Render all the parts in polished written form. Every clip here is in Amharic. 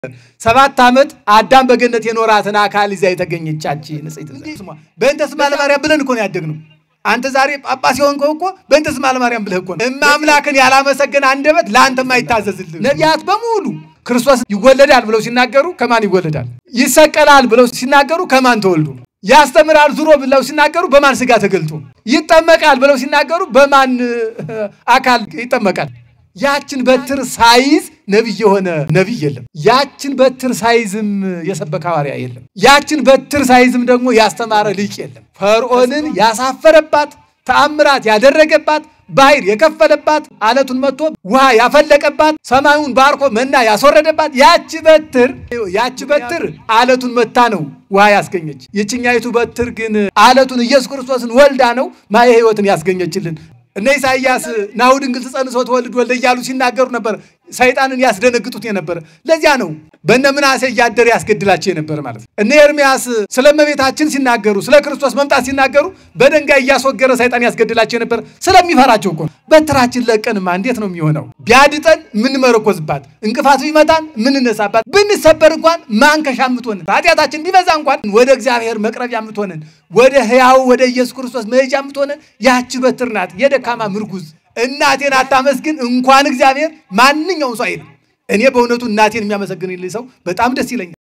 7 ዓመት አዳም በገነት የኖራትን አካል ይዛ የተገኘቻች ንጽሕት በእንተ ስማ ለማርያም ብለን እኮ ነው ያደግነው አንተ ዛሬ ጳጳስ የሆንከው እኮ በእንተ ስማ ለማርያም ብለህ እኮ ነው አምላክን ያላመሰገነ አንደበት ላንተ ማይታዘዝልህ ነቢያት በሙሉ ክርስቶስ ይወለዳል ብለው ሲናገሩ ከማን ይወለዳል ይሰቀላል ብለው ሲናገሩ ከማን ተወልዶ ያስተምራል ዙሮ ብለው ሲናገሩ በማን ስጋ ተገልጦ ይጠመቃል ብለው ሲናገሩ በማን አካል ይጠመቃል ያችን በትር ሳይዝ ነብይ የሆነ ነብይ የለም ያችን በትር ሳይዝም የሰበከ ሐዋርያ የለም ያችን በትር ሳይዝም ደግሞ ያስተማረ ሊቅ የለም ፈርዖንን ያሳፈረባት ተአምራት ያደረገባት ባይር የከፈለባት አለቱን መጥቶ ውሃ ያፈለቀባት ሰማዩን ባርኮ መና ያስወረደባት ያቺ በትር አለቱን መታ ነው ውሃ ያስገኘች የጭኛይቱ በትር ግን አለቱን ኢየሱስ ክርስቶስን ወልዳ ነው ማየ ሕይወትን ያስገኘችልን እነ ኢሳይያስ ናሁ ድንግል ትጸንስ ወትወልድ ወልደ እያሉ ሲናገሩ ነበር ሰይጣንን ያስደነግጡት ነበር ለዚያ ነው በእነምናሴ ያደረ ያስገድላቸው ነበር ማለት እነ ኤርሚያስ ስለመቤታችን ሲናገሩ ስለ ክርስቶስ መምጣት ሲናገሩ በደንጋይ ያስወገረ ሰይጣን ያስገድላቸው ነበር ስለሚፈራቸው እኮ በትራችን ለቀንማ እንዴት ነው የሚሆነው ቢያድጠን ምን መረኮዝባት እንቅፋት ቢመጣን ምን ነሳባት ብንሰበር እንኳን ማንከሻምት ሆነ ኃጢያታችን ቢበዛ እንኳን ወደ እግዚአብሔር መቅረብ ያምት ሆነ ወደ ሕያው ወደ ኢየሱስ ክርስቶስ መሄጃ ያምት ሆነ ያቺ በትር ናት የደካማ ምርጉዝ እናቴን አታመስግን እንኳን እግዚአብሔር ማንኛውም ሰው አይደል እኔ በእውነቱ እናቴን የሚያመሰግንልኝ ሰው በጣም ደስ ይለኛል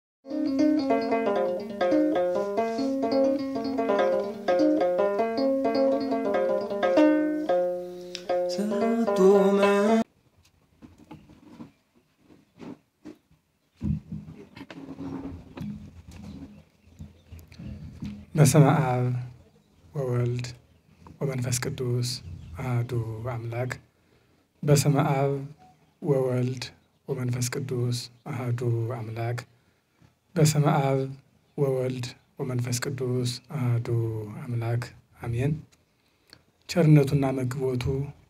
በስመ አብ ወወልድ ወመንፈስ ቅዱስ አሐዱ አምላክ በስመ አብ ወወልድ ወመንፈስ ቅዱስ አሐዱ አምላክ በስመ አብ ወወልድ ወመንፈስ ቅዱስ አሐዱ አምላክ አሜን ቸርነቱና መግቦቱ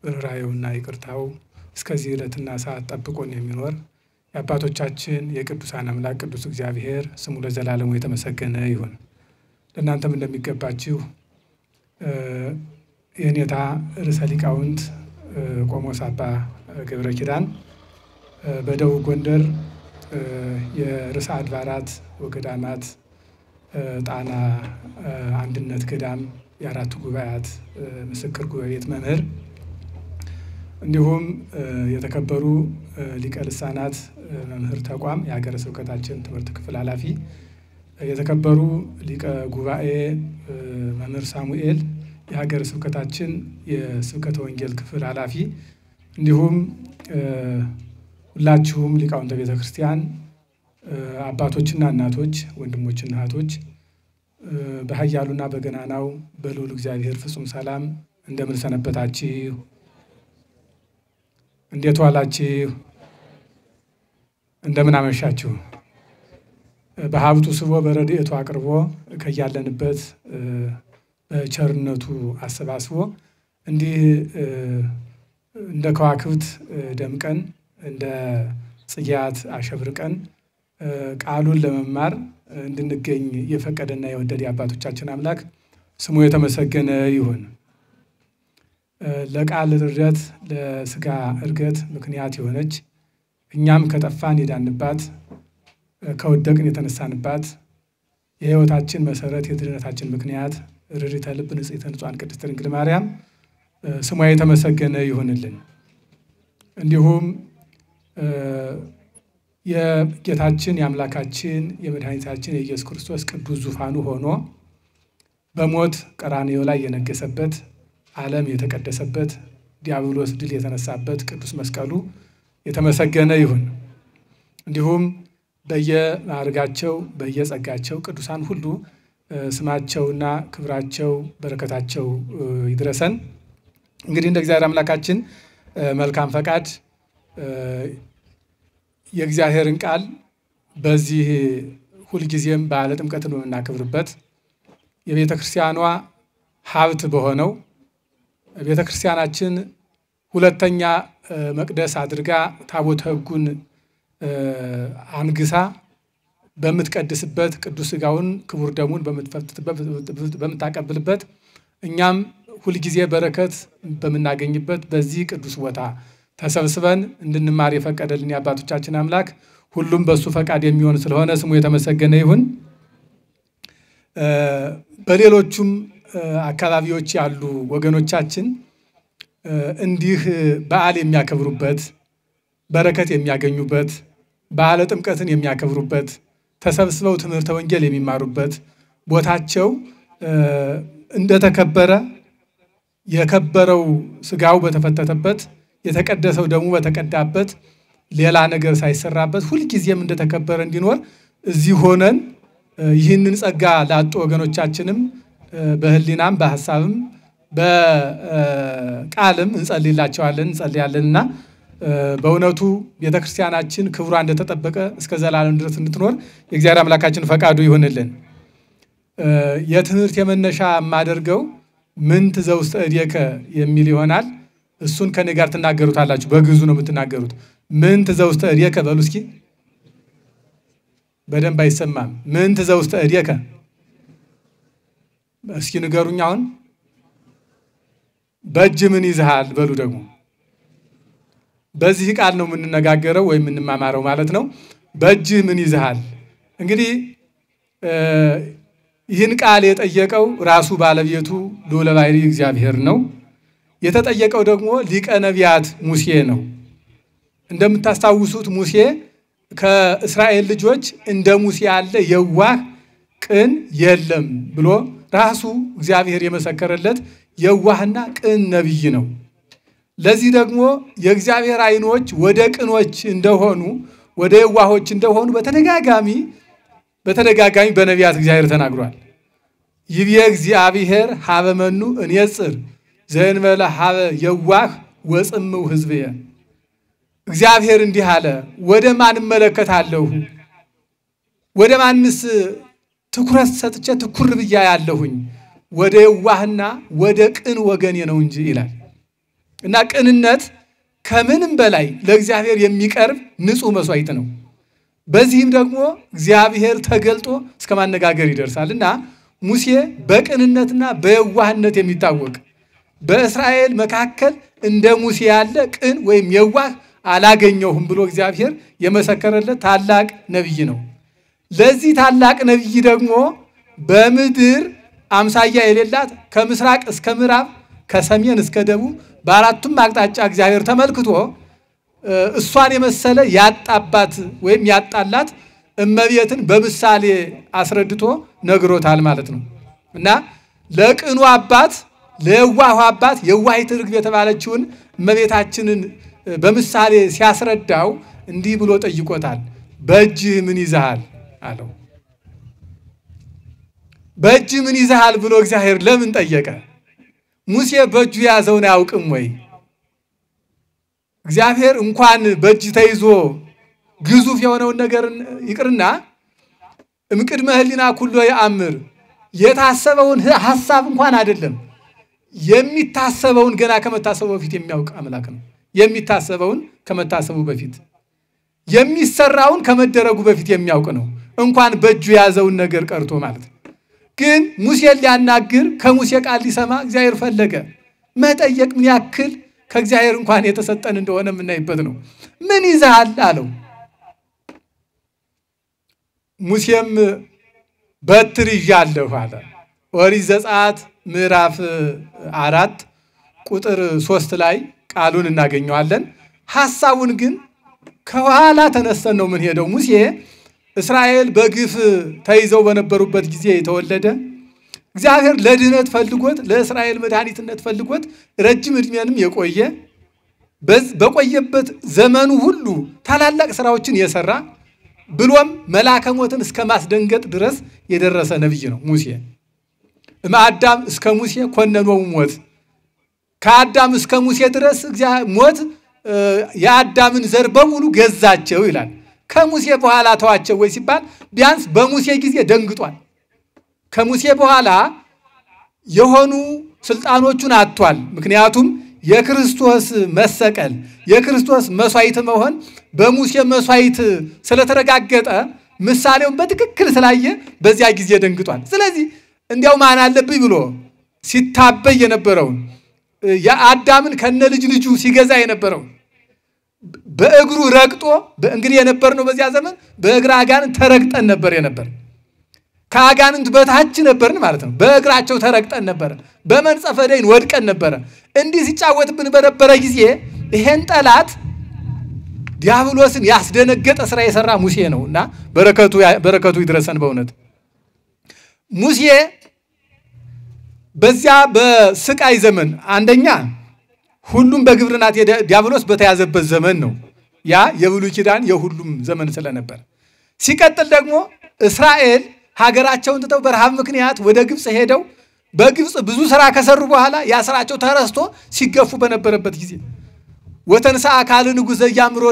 ርኅራኄውና ይቅርታው እስከዚህ ዕለትና ሰዓት ጠብቆን የሚኖር የአባቶቻችን የቅዱሳን አምላክ ቅዱስ እግዚአብሔር ስሙ ለዘላለሙ የተመሰገነ ይሁን ለእናንተም እንደሚገባችሁ የኔታ ርዕሰ ሊቃውንት ቆሞስ አባ ገብረ ኪዳን በደቡብ ጎንደር የርዕሰ አድባራት ወገዳማት ጣና አንድነት ገዳም የአራቱ ጉባኤያት ምስክር ጉባኤ ቤት መምህር እንዲሁም የተከበሩ ሊቀ ልሳናት መምህር ተቋም የሀገረ ስብከታችን ትምህርት ክፍል ኃላፊ የተከበሩ ሊቀ ጉባኤ መምህር ሳሙኤል የሀገረ ስብከታችን የስብከተ ወንጌል ክፍል ኃላፊ እንዲሁም ሁላችሁም ሊቃውንተ ቤተ ክርስቲያን አባቶችና እናቶች ወንድሞችና እህቶች በኃያሉና በገናናው በልዑል እግዚአብሔር ፍጹም ሰላም እንደምን ሰነበታችሁ እንዴት ዋላችሁ እንደምን አመሻችሁ በሀብቱ ስቦ በረድኤቱ አቅርቦ ከያለንበት በቸርነቱ አሰባስቦ እንዲህ እንደ ከዋክብት ደምቀን እንደ ጽጌያት አሸብርቀን ቃሉን ለመማር እንድንገኝ የፈቀደና የወደደ አባቶቻችን አምላክ ስሙ የተመሰገነ ይሁን ለቃል ርደት ለስጋ እርገት ምክንያት የሆነች እኛም ከጠፋን የዳንባት ከወደቅን የተነሳንባት የሕይወታችን መሰረት የድኅነታችን ምክንያት ርሪተ ልብ ንጽሕተ ንጹሐን ቅድስት ድንግል ማርያም ስሟ የተመሰገነ ይሁንልን እንዲሁም የጌታችን የአምላካችን የመድኃኒታችን የኢየሱስ ክርስቶስ ቅዱስ ዙፋኑ ሆኖ በሞት ቀራንዮ ላይ የነገሰበት ዓለም የተቀደሰበት ዲያብሎስ ድል የተነሳበት ቅዱስ መስቀሉ የተመሰገነ ይሁን እንዲሁም በየማዕረጋቸው በየጸጋቸው ቅዱሳን ሁሉ ስማቸውና ክብራቸው በረከታቸው ይድረሰን እንግዲህ እንደ እግዚአብሔር አምላካችን መልካም ፈቃድ የእግዚአብሔርን ቃል በዚህ ሁሉ ጊዜም በዓለ ጥምቀትን በመናከብርበት የቤተ ክርስቲያኗ ሀብት በሆነው ቤተ ክርስቲያናችን ሁለተኛ መቅደስ አድርጋ ታቦተ ሕጉን አንግሳ በምትቀድስበት ቅዱስ ሥጋውን ክቡር ደሙን በምታቀብልበት እኛም ሁሉ ጊዜ በረከት በመናገኝበት በዚህ ቅዱስ ቦታ ተሰብስበን እንድንማር የፈቀደልን የአባቶቻችን አምላክ ሁሉም በሱ ፈቃድ የሚሆን ስለሆነ ስሙ የተመሰገነ ይሁን። በሌሎችም አካባቢዎች ያሉ ወገኖቻችን እንዲህ በዓል የሚያከብሩበት በረከት የሚያገኙበት በዓለ ጥምቀትን የሚያከብሩበት ተሰብስበው ትምህርተ ወንጌል የሚማሩበት ቦታቸው እንደተከበረ የከበረው ስጋው በተፈተተበት የተቀደሰው ደሙ በተቀዳበት ሌላ ነገር ሳይሰራበት ሁሉ ጊዜም እንደተከበረ እንዲኖር እዚህ ሆነን ይህንን ጸጋ ላጡ ወገኖቻችንም በህሊናም በሐሳብም በቃልም እንጸልያለንና በእውነቱ ቤተክርስቲያናችን ክብሯ እንደተጠበቀ እስከ ዘላለም ድረስ እንድትኖር የእግዚአብሔር አምላካችን ፈቃዱ ይሁንልን። የትምህርት የመነሻ የማደርገው ምንት ዘውስተ እዴከ የሚል ይሆናል። እሱን ከኔ ጋር ትናገሩታላችሁ። በግዕዙ ነው የምትናገሩት። ምንት ዘውስተ እዴከ በሉ እስኪ። በደንብ አይሰማም። ምንት ዘውስተ እዴከ እስኪ ንገሩኝ። አሁን በእጅ ምን ይዘሃል በሉ። ደግሞ በዚህ ቃል ነው የምንነጋገረው ወይም የምንማማረው ማለት ነው። በእጅ ምን ይዘሃል? እንግዲህ ይህን ቃል የጠየቀው ራሱ ባለቤቱ ልዑለ ባሕርይ እግዚአብሔር ነው። የተጠየቀው ደግሞ ሊቀ ነቢያት ሙሴ ነው። እንደምታስታውሱት ሙሴ ከእስራኤል ልጆች እንደ ሙሴ ያለ የዋህ ቅን የለም ብሎ ራሱ እግዚአብሔር የመሰከረለት የዋህና ቅን ነቢይ ነው። ለዚህ ደግሞ የእግዚአብሔር ዓይኖች ወደ ቅኖች እንደሆኑ ወደ የዋሆች እንደሆኑ በተደጋጋሚ በነቢያት እግዚአብሔር ተናግሯል። ይብየ እግዚአብሔር ሀበ መኑ እንየጽር ዘእንበለ ሀበ የዋህ ወጽምው ሕዝብየ። እግዚአብሔር እንዲህ አለ፣ ወደ ማን እመለከታለሁ? ወደ ማንስ ትኩረት ሰጥቼ ትኩር ብያ ያለሁኝ? ወደ የዋህና ወደ ቅን ወገኔ ነው እንጂ ይላል። እና ቅንነት ከምንም በላይ ለእግዚአብሔር የሚቀርብ ንጹህ መስዋዕት ነው። በዚህም ደግሞ እግዚአብሔር ተገልጦ እስከ ማነጋገር ይደርሳልና ሙሴ በቅንነትና በየዋህነት የሚታወቅ በእስራኤል መካከል እንደ ሙሴ ያለ ቅን ወይም የዋህ አላገኘሁም ብሎ እግዚአብሔር የመሰከረለት ታላቅ ነቢይ ነው። ለዚህ ታላቅ ነቢይ ደግሞ በምድር አምሳያ የሌላት ከምስራቅ እስከ ምዕራብ ከሰሜን እስከ ደቡብ በአራቱም አቅጣጫ እግዚአብሔር ተመልክቶ እሷን የመሰለ ያጣባት ወይም ያጣላት እመቤትን በምሳሌ አስረድቶ ነግሮታል ማለት ነው። እና ለቅኑ አባት ለየዋሁ አባት የዋሂት ርግብ የተባለችውን እመቤታችንን በምሳሌ ሲያስረዳው እንዲህ ብሎ ጠይቆታል። በእጅህ ምን ይዘሃል አለው። በእጅህ ምን ይዘሃል ብሎ እግዚአብሔር ለምን ጠየቀ? ሙሴ በእጁ ያዘውን አያውቅም ወይ? እግዚአብሔር እንኳን በእጅ ተይዞ ግዙፍ የሆነውን ነገር ይቅርና እምቅድመ ህሊና ኩሎ ያአምር የታሰበውን ሐሳብ እንኳን አይደለም የሚታሰበውን ገና ከመታሰቡ በፊት የሚያውቅ አምላክ ነው። የሚታሰበውን ከመታሰቡ በፊት የሚሰራውን ከመደረጉ በፊት የሚያውቅ ነው። እንኳን በእጁ ያዘውን ነገር ቀርቶ ማለት ነው። ግን ሙሴን ሊያናግር ከሙሴ ቃል ሊሰማ እግዚአብሔር ፈለገ። መጠየቅ ምን ያክል ከእግዚአብሔር እንኳን የተሰጠን እንደሆነ የምናይበት ነው። ምን ይዘሃል አለው። ሙሴም በትር ይዣለሁ አለ። ኦሪት ዘጸአት ምዕራፍ 4 ቁጥር 3 ላይ ቃሉን እናገኘዋለን። ሐሳቡን ግን ከኋላ ተነስተን ነው ምን ሄደው። ሙሴ እስራኤል በግፍ ተይዘው በነበሩበት ጊዜ የተወለደ እግዚአብሔር ለድነት ፈልጎት ለእስራኤል መድኃኒትነት ፈልጎት ረጅም ዕድሜንም የቆየ በቆየበት ዘመኑ ሁሉ ታላላቅ ስራዎችን የሰራ ብሎም መልአከ ሞትን እስከ ማስደንገጥ ድረስ የደረሰ ነብይ ነው ሙሴ። እማአዳም እስከ ሙሴ ኮነኖሙ ሞት። ከአዳም እስከ ሙሴ ድረስ እግዚአብሔር ሞት የአዳምን ዘር በሙሉ ገዛቸው ይላል። ከሙሴ በኋላ ተዋቸው ወይ ሲባል ቢያንስ በሙሴ ጊዜ ደንግጧል። ከሙሴ በኋላ የሆኑ ስልጣኖቹን አጥቷል። ምክንያቱም የክርስቶስ መሰቀል የክርስቶስ መስዋዕት መሆን በሙሴ መስዋዕት ስለተረጋገጠ ምሳሌውን በትክክል ስላየ በዚያ ጊዜ ደንግጧል። ስለዚህ እንዲያው ማን አለብኝ ብሎ ሲታበይ የነበረውን የአዳምን ከነ ልጅ ልጁ ሲገዛ የነበረው በእግሩ ረግጦ እንግዲህ የነበርነው በዚያ ዘመን በእግር አጋንንት ተረግጠን ነበር የነበር ከአጋንንት በታች ነበርን ማለት ነው በእግራቸው ተረግጠን ነበር በመንጸፈ ደይን ወድቀን ነበር እንዲህ ሲጫወትብን በነበረ ጊዜ ይሄን ጠላት ዲያብሎስን ያስደነገጠ ስራ የሰራ ሙሴ ነውና በረከቱ ይድረሰን በእውነት ሙሴ በዚያ በስቃይ ዘመን አንደኛ ሁሉም በግብርናት ዲያብሎስ በተያዘበት ዘመን ነው ያ የብሉይ ኪዳን የሁሉም ዘመን ስለነበር ሲቀጥል ደግሞ እስራኤል ሀገራቸውን ተተው በረሃብ ምክንያት ወደ ግብጽ ሄደው በግብጽ ብዙ ስራ ከሰሩ በኋላ ያ ስራቸው ተረስቶ ሲገፉ በነበረበት ጊዜ ወተንሳ አካል ንጉስ ያምሮ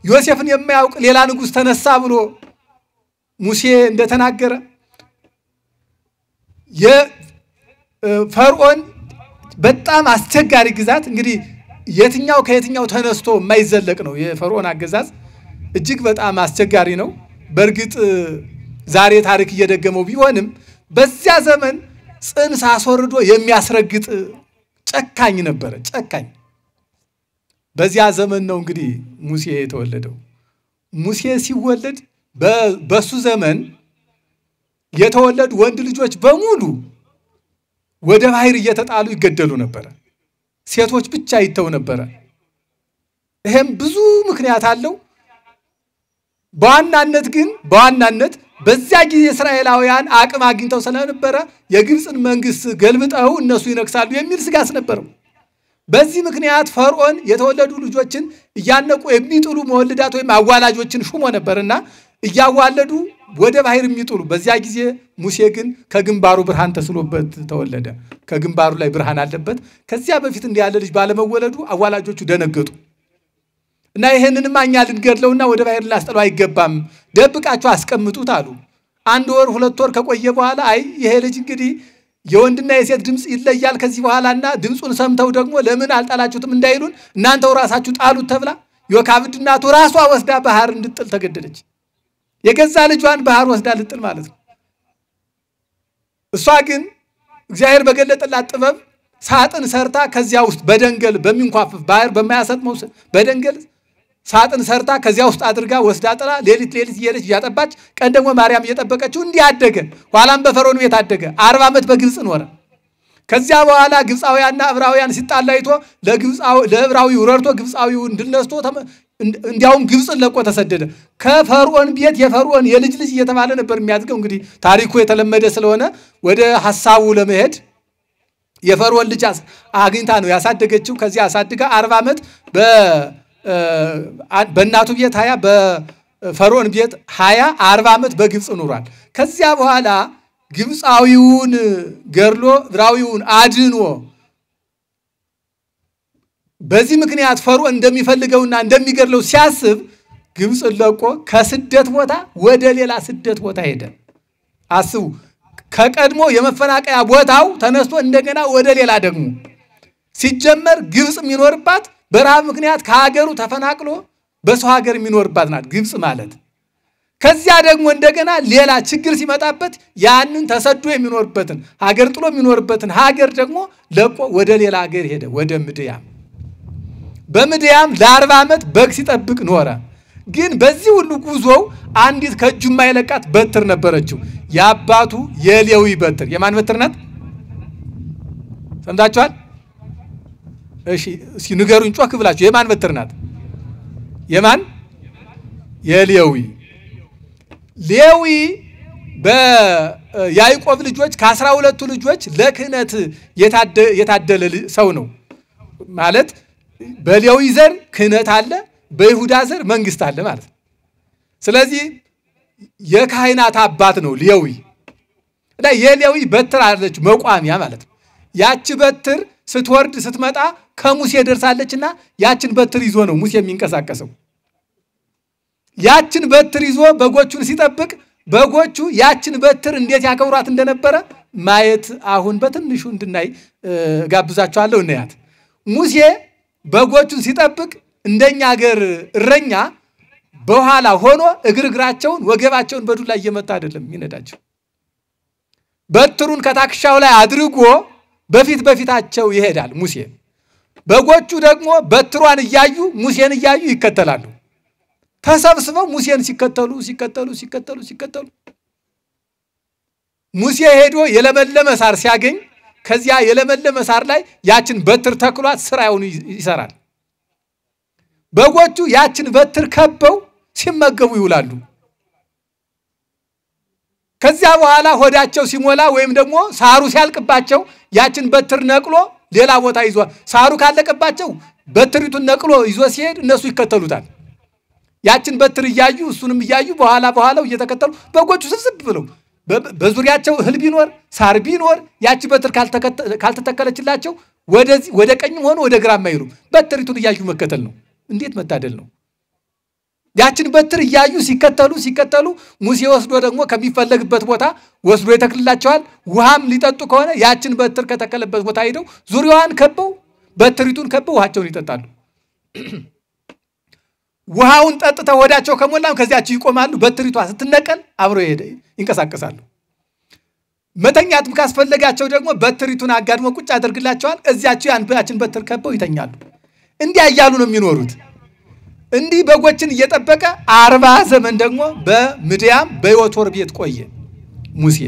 ዮሴፍን የማያውቅ ሌላ ንጉስ ተነሳ ብሎ ሙሴ እንደተናገረ የፈርዖን በጣም አስቸጋሪ ግዛት እንግዲህ የትኛው ከየትኛው ተነስቶ የማይዘለቅ ነው የፈርዖን አገዛዝ እጅግ በጣም አስቸጋሪ ነው በርግጥ ዛሬ ታሪክ እየደገመው ቢሆንም በዚያ ዘመን ጽንስ አስወርዶ የሚያስረግጥ ጨካኝ ነበር ጨካኝ በዚያ ዘመን ነው እንግዲህ ሙሴ የተወለደው ሙሴ ሲወለድ በሱ ዘመን የተወለዱ ወንድ ልጆች በሙሉ ወደ ባህር እየተጣሉ ይገደሉ ነበር ሴቶች ብቻ ይተው ነበር ይሄም ብዙ ምክንያት አለው በዋናነት በዚያ ጊዜ እስራኤላውያን አቅም አግኝተው ስለነበረ የግብጽን መንግስት ገልብጠው እነሱ ይነክሳሉ የሚል ስጋት ነበረው በዚህ ምክንያት ፈርዖን የተወለዱ ልጆችን እያነቁ የሚጥሉ መወለዳት ወይም አዋላጆችን ሹሞ ነበርና እያዋለዱ ወደ ባህር የሚጥሉ በዚያ ጊዜ ሙሴ ግን ከግንባሩ ብርሃን ተስሎበት ተወለደ ከግንባሩ ላይ ብርሃን አለበት ከዚያ በፊት እንዲህ ያለ ልጅ ባለመወለዱ አዋላጆቹ ደነገጡ እና ይሄንንም ማኛ ልንገድለውና ወደ ባህር ላስጠለው አይገባም ደብቃቸው አስቀምጡት አሉ አንድ ወር ሁለት ወር ከቆየ በኋላ አይ ይሄ ልጅ እንግዲህ የወንድና የሴት ድምጽ ይለያል ከዚህ በኋላና ድምጹን ሰምተው ደግሞ ለምን አልጣላችሁትም እንዳይሉን እናንተው ራሳችሁ ጣሉት ተብላ ዮካብድ እናቱ ራሷ ወስዳ ባህር እንድጥል ተገደደች የገዛ ልጇን ባህር ወስዳ ልጥል ማለት ነው እሷ ግን እግዚአብሔር በገለጠላት ጥበብ ሳጥን ሰርታ ከዚያ ውስጥ በደንገል በሚንኳፈፍ ባህር በማያሰጥመው በደንገል ሳጥን ሰርታ ከዚያ ውስጥ አድርጋ ወስዳ ጥላ ሌሊት እየለች ያጠባች ቀን ደግሞ ማርያም እየጠበቀችው እንዲያደገ ኋላም በፈርዖን ቤት አደገ 40 ዓመት በግብጽ ኖረ ከዚያ በኋላ ግብጻውያንና ዕብራውያን ሲጣላይቶ ለዕብራዊው ረርቶ ግብጻዊው እንድልነስቶ እንዲያውም ግብጽን ለቆ ተሰደደ ከፈርዖን ቤት የፈርዖን የልጅ እየተባለ ነበር የሚያድገው እንግዲህ ታሪኩ የተለመደ ስለሆነ ወደ ሐሳቡ ለመሄድ የፈርዖን ልጅ አግኝታ ነው ያሳደገችው ከዚያ አሳድጋ 40 ዓመት በእናቱ ቤት 20 በፈርዖን ቤት 40 ዓመት በግብጽ ኖሯል ከዚያ በኋላ ግብጻዊውን ገርሎ ዕብራዊውን አድኖ በዚህ ምክንያት ፈርዖን እንደሚፈልገውና እንደሚገርለው ሲያስብ ግብጽ ለቆ ከስደት ቦታ ወደ ሌላ ስደት ቦታ ሄደ አስቡ ከቀድሞ የመፈናቀያ ቦታው ተነስቶ እንደገና ወደ ሌላ ደግሞ ሲጀመር ግብጽ የሚኖርባት በረሃብ ምክንያት ከሀገሩ ተፈናቅሎ በሰው ሀገር የሚኖርባት ናት ግብጽ ማለት ከዚያ ደግሞ እንደገና ሌላ ችግር ሲመጣበት ያንን ተሰዶ የሚኖርበትን ሀገር ጥሎ የሚኖርበትን ሀገር ደግሞ ለቆ ወደ ሌላ ሀገር ሄደ ወደ ምድያም በምድያም ለ40 ዓመት በግ ሲጠብቅ ኖረ ግን በዚህ ሁሉ ጉዞው አንዲት ከእጁ የማይለቃት በትር ነበረችው ያባቱ የሌዊ በትር የማን በትር ናት ሰምታችኋል እሺ እስኪ ንገሩኝ ጮክ ብላችሁ የማን በትር ናት የማን የሌዊ በያዕቆብ ልጆች ከ12ቱ ልጆች ለክህነት የታደለ ሰው ነው ማለት በሌዊ ዘር ክህነት አለ በይሁዳ ዘር መንግስት አለ ማለት ስለዚህ የካህናት አባት ነው ሌዊ እና የሌዊ በትር አለች መቋሚያ ማለት ያቺ በትር ስትወርድ ስትመጣ ከሙሴ ደርሳለችና ያችን በትር ይዞ ነው ሙሴ የሚንቀሳቀሰው ያችን በትር ይዞ በጎቹን ሲጠብቅ በጎቹ ያችን በትር እንዴት ያከብሯት እንደነበረ ማየት አሁን በትንሹ እንድናይ ጋብዛቸዋለሁ እናያት ሙሴ በጎቹን ሲጠብቅ እንደኛ ሀገር እረኛ በኋላ ሆኖ እግራቸውን ወገባቸውን በዱላ እየመታ አይደለም ይነዳቸው በትሩን ከታክሻው ላይ አድርጎ በፊታቸው ይሄዳል ሙሴ በጎቹ ደግሞ በትሯን እያዩ ሙሴን እያዩ ይከተላሉ። ተሰብስበው ሙሴን ሲከተሉ ሙሴ ሄዶ የለመለመ ሳር ሲያገኝ ከዚያ የለመለመ ሳር ላይ ያችን በትር ተክሏት ስራውን ይሰራል። በጎቹ ያችን በትር ከበው ሲመገቡ ይውላሉ። ከዚያ በኋላ ሆዳቸው ሲሞላ ወይም ደግሞ ሳሩ ሲያልቅባቸው ያችን በትር ነቅሎ ሌላ ቦታ ይዞ ሳሩ ካለቀባቸው በትሪቱን ነቅሎ ይዞ ሲሄድ እነሱ ይከተሉታል። ያችን በትር እያዩ እሱንም እያዩ በኋላው እየተከተሉ በጎቹ ስብስብ ብለው በዙሪያቸው እህል ቢኖር ሳር ቢኖር ያቺ በትር ካልተተከለችላቸው ወደ ቀኝም ሆነ ወደ ግራም አይሉም። በትሪቱን እያዩ መከተል ነው። እንዴት መታደል ነው! ያችን በትር እያዩ ሲከተሉ ሙሴ ወስዶ ደግሞ ከሚፈለግበት ቦታ ወስዶ ይተክልላቸዋል። ውሃም ሊጠጡ ከሆነ ያችን በትር ከተከለበት ቦታ ሄደው ዙሪያዋን ከበው በትሪቱን ከበው ውሃቸውን ይጠጣሉ። ውሃውን ጠጥተው ወዳቸው ከሞላም ከዚያቸው ይቆማሉ። በትሪቷ ስትነቀል አብረው ይንቀሳቀሳሉ። መተኛትም ካስፈለጋቸው ደግሞ በትሪቱን አጋድሞ ቁጭ አድርግላቸዋል። እዚያቸው ያችን በትር ከበው ይተኛሉ። እንዲያ እያሉ ነው የሚኖሩት። እንዲህ በጎችን እየጠበቀ 40 ዘመን ደግሞ በምድያም በዮቶር ቤት ቆየ ሙሴ።